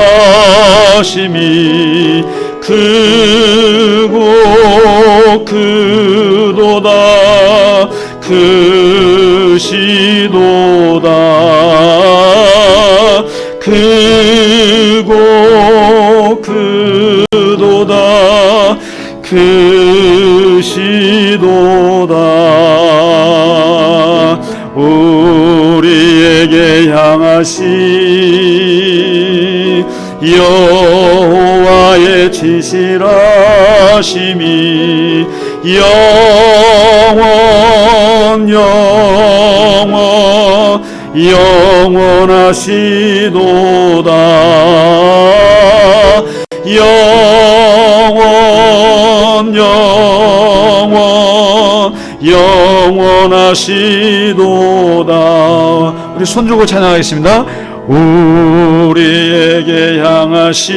크고 크도다 크시도다 크고 크도다 크시도다 우리에게 향하신 여호와의 진실하심이 영원하시도다 영원하시도다. 우리 손 들고 찬양하겠습니다. 우리에게 향하신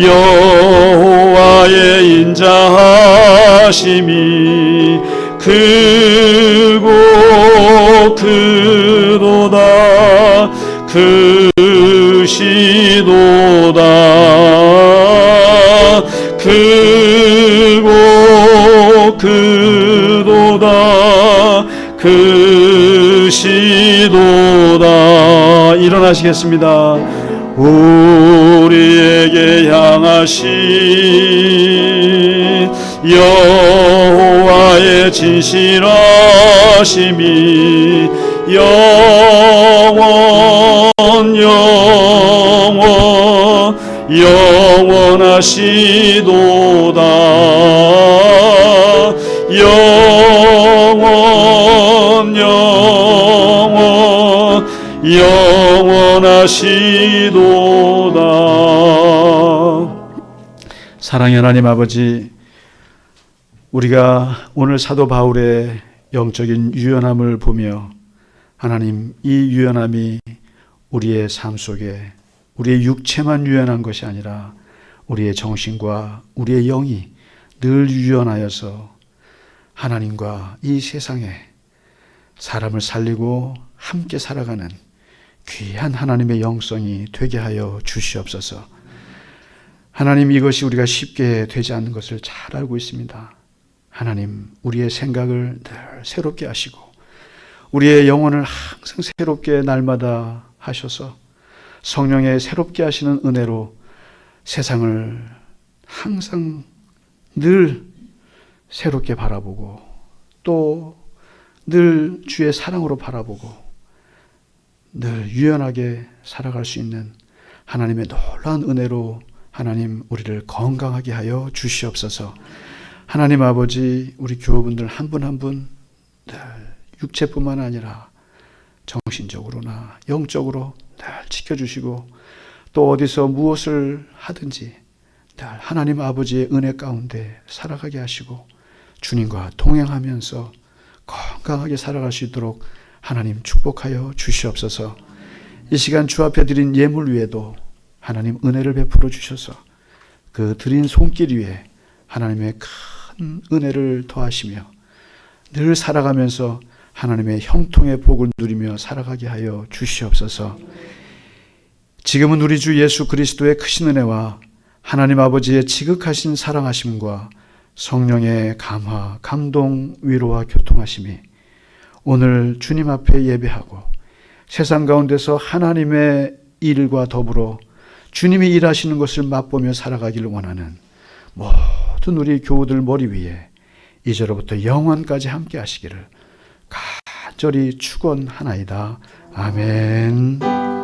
여호와의 인자하심이 크고 크도다 크시도다 크고 크도다 크시도다. 일어나시겠습니다. 우리에게 향하신 여호와의 진실하심이 영원하시도다 영원하시도다. 사랑의 하나님 아버지, 우리가 오늘 사도 바울의 영적인 유연함을 보며 하나님, 이 유연함이 우리의 삶 속에 우리의 육체만 유연한 것이 아니라 우리의 정신과 우리의 영이 늘 유연하여서 하나님과 이 세상에 사람을 살리고 함께 살아가는 귀한 하나님의 영성이 되게 하여 주시옵소서. 하나님, 이것이 우리가 쉽게 되지 않는 것을 잘 알고 있습니다. 하나님, 우리의 생각을 늘 새롭게 하시고 우리의 영혼을 항상 새롭게 날마다 하셔서 성령의 새롭게 하시는 은혜로 세상을 항상 늘 새롭게 바라보고 또 늘 주의 사랑으로 바라보고 늘 유연하게 살아갈 수 있는 하나님의 놀라운 은혜로 하나님, 우리를 건강하게 하여 주시옵소서. 하나님 아버지, 우리 교우분들 한 분 한 분 늘 육체뿐만 아니라 정신적으로나 영적으로 늘 지켜주시고 또 어디서 무엇을 하든지 늘 하나님 아버지의 은혜 가운데 살아가게 하시고 주님과 동행하면서 건강하게 살아갈 수 있도록 하나님 축복하여 주시옵소서. 이 시간 주 앞에 드린 예물 위에도 하나님 은혜를 베풀어 주셔서 그 드린 손길 위에 하나님의 큰 은혜를 더하시며 늘 살아가면서 하나님의 형통의 복을 누리며 살아가게 하여 주시옵소서. 지금은 우리 주 예수 그리스도의 크신 은혜와 하나님 아버지의 지극하신 사랑하심과 성령의 감화, 감동, 위로와 교통하심이 오늘 주님 앞에 예배하고 세상 가운데서 하나님의 일과 더불어 주님이 일하시는 것을 맛보며 살아가기를 원하는 모든 우리 교우들 머리 위에 이제로부터 영원까지 함께 하시기를 간절히 축원하나이다. 아멘.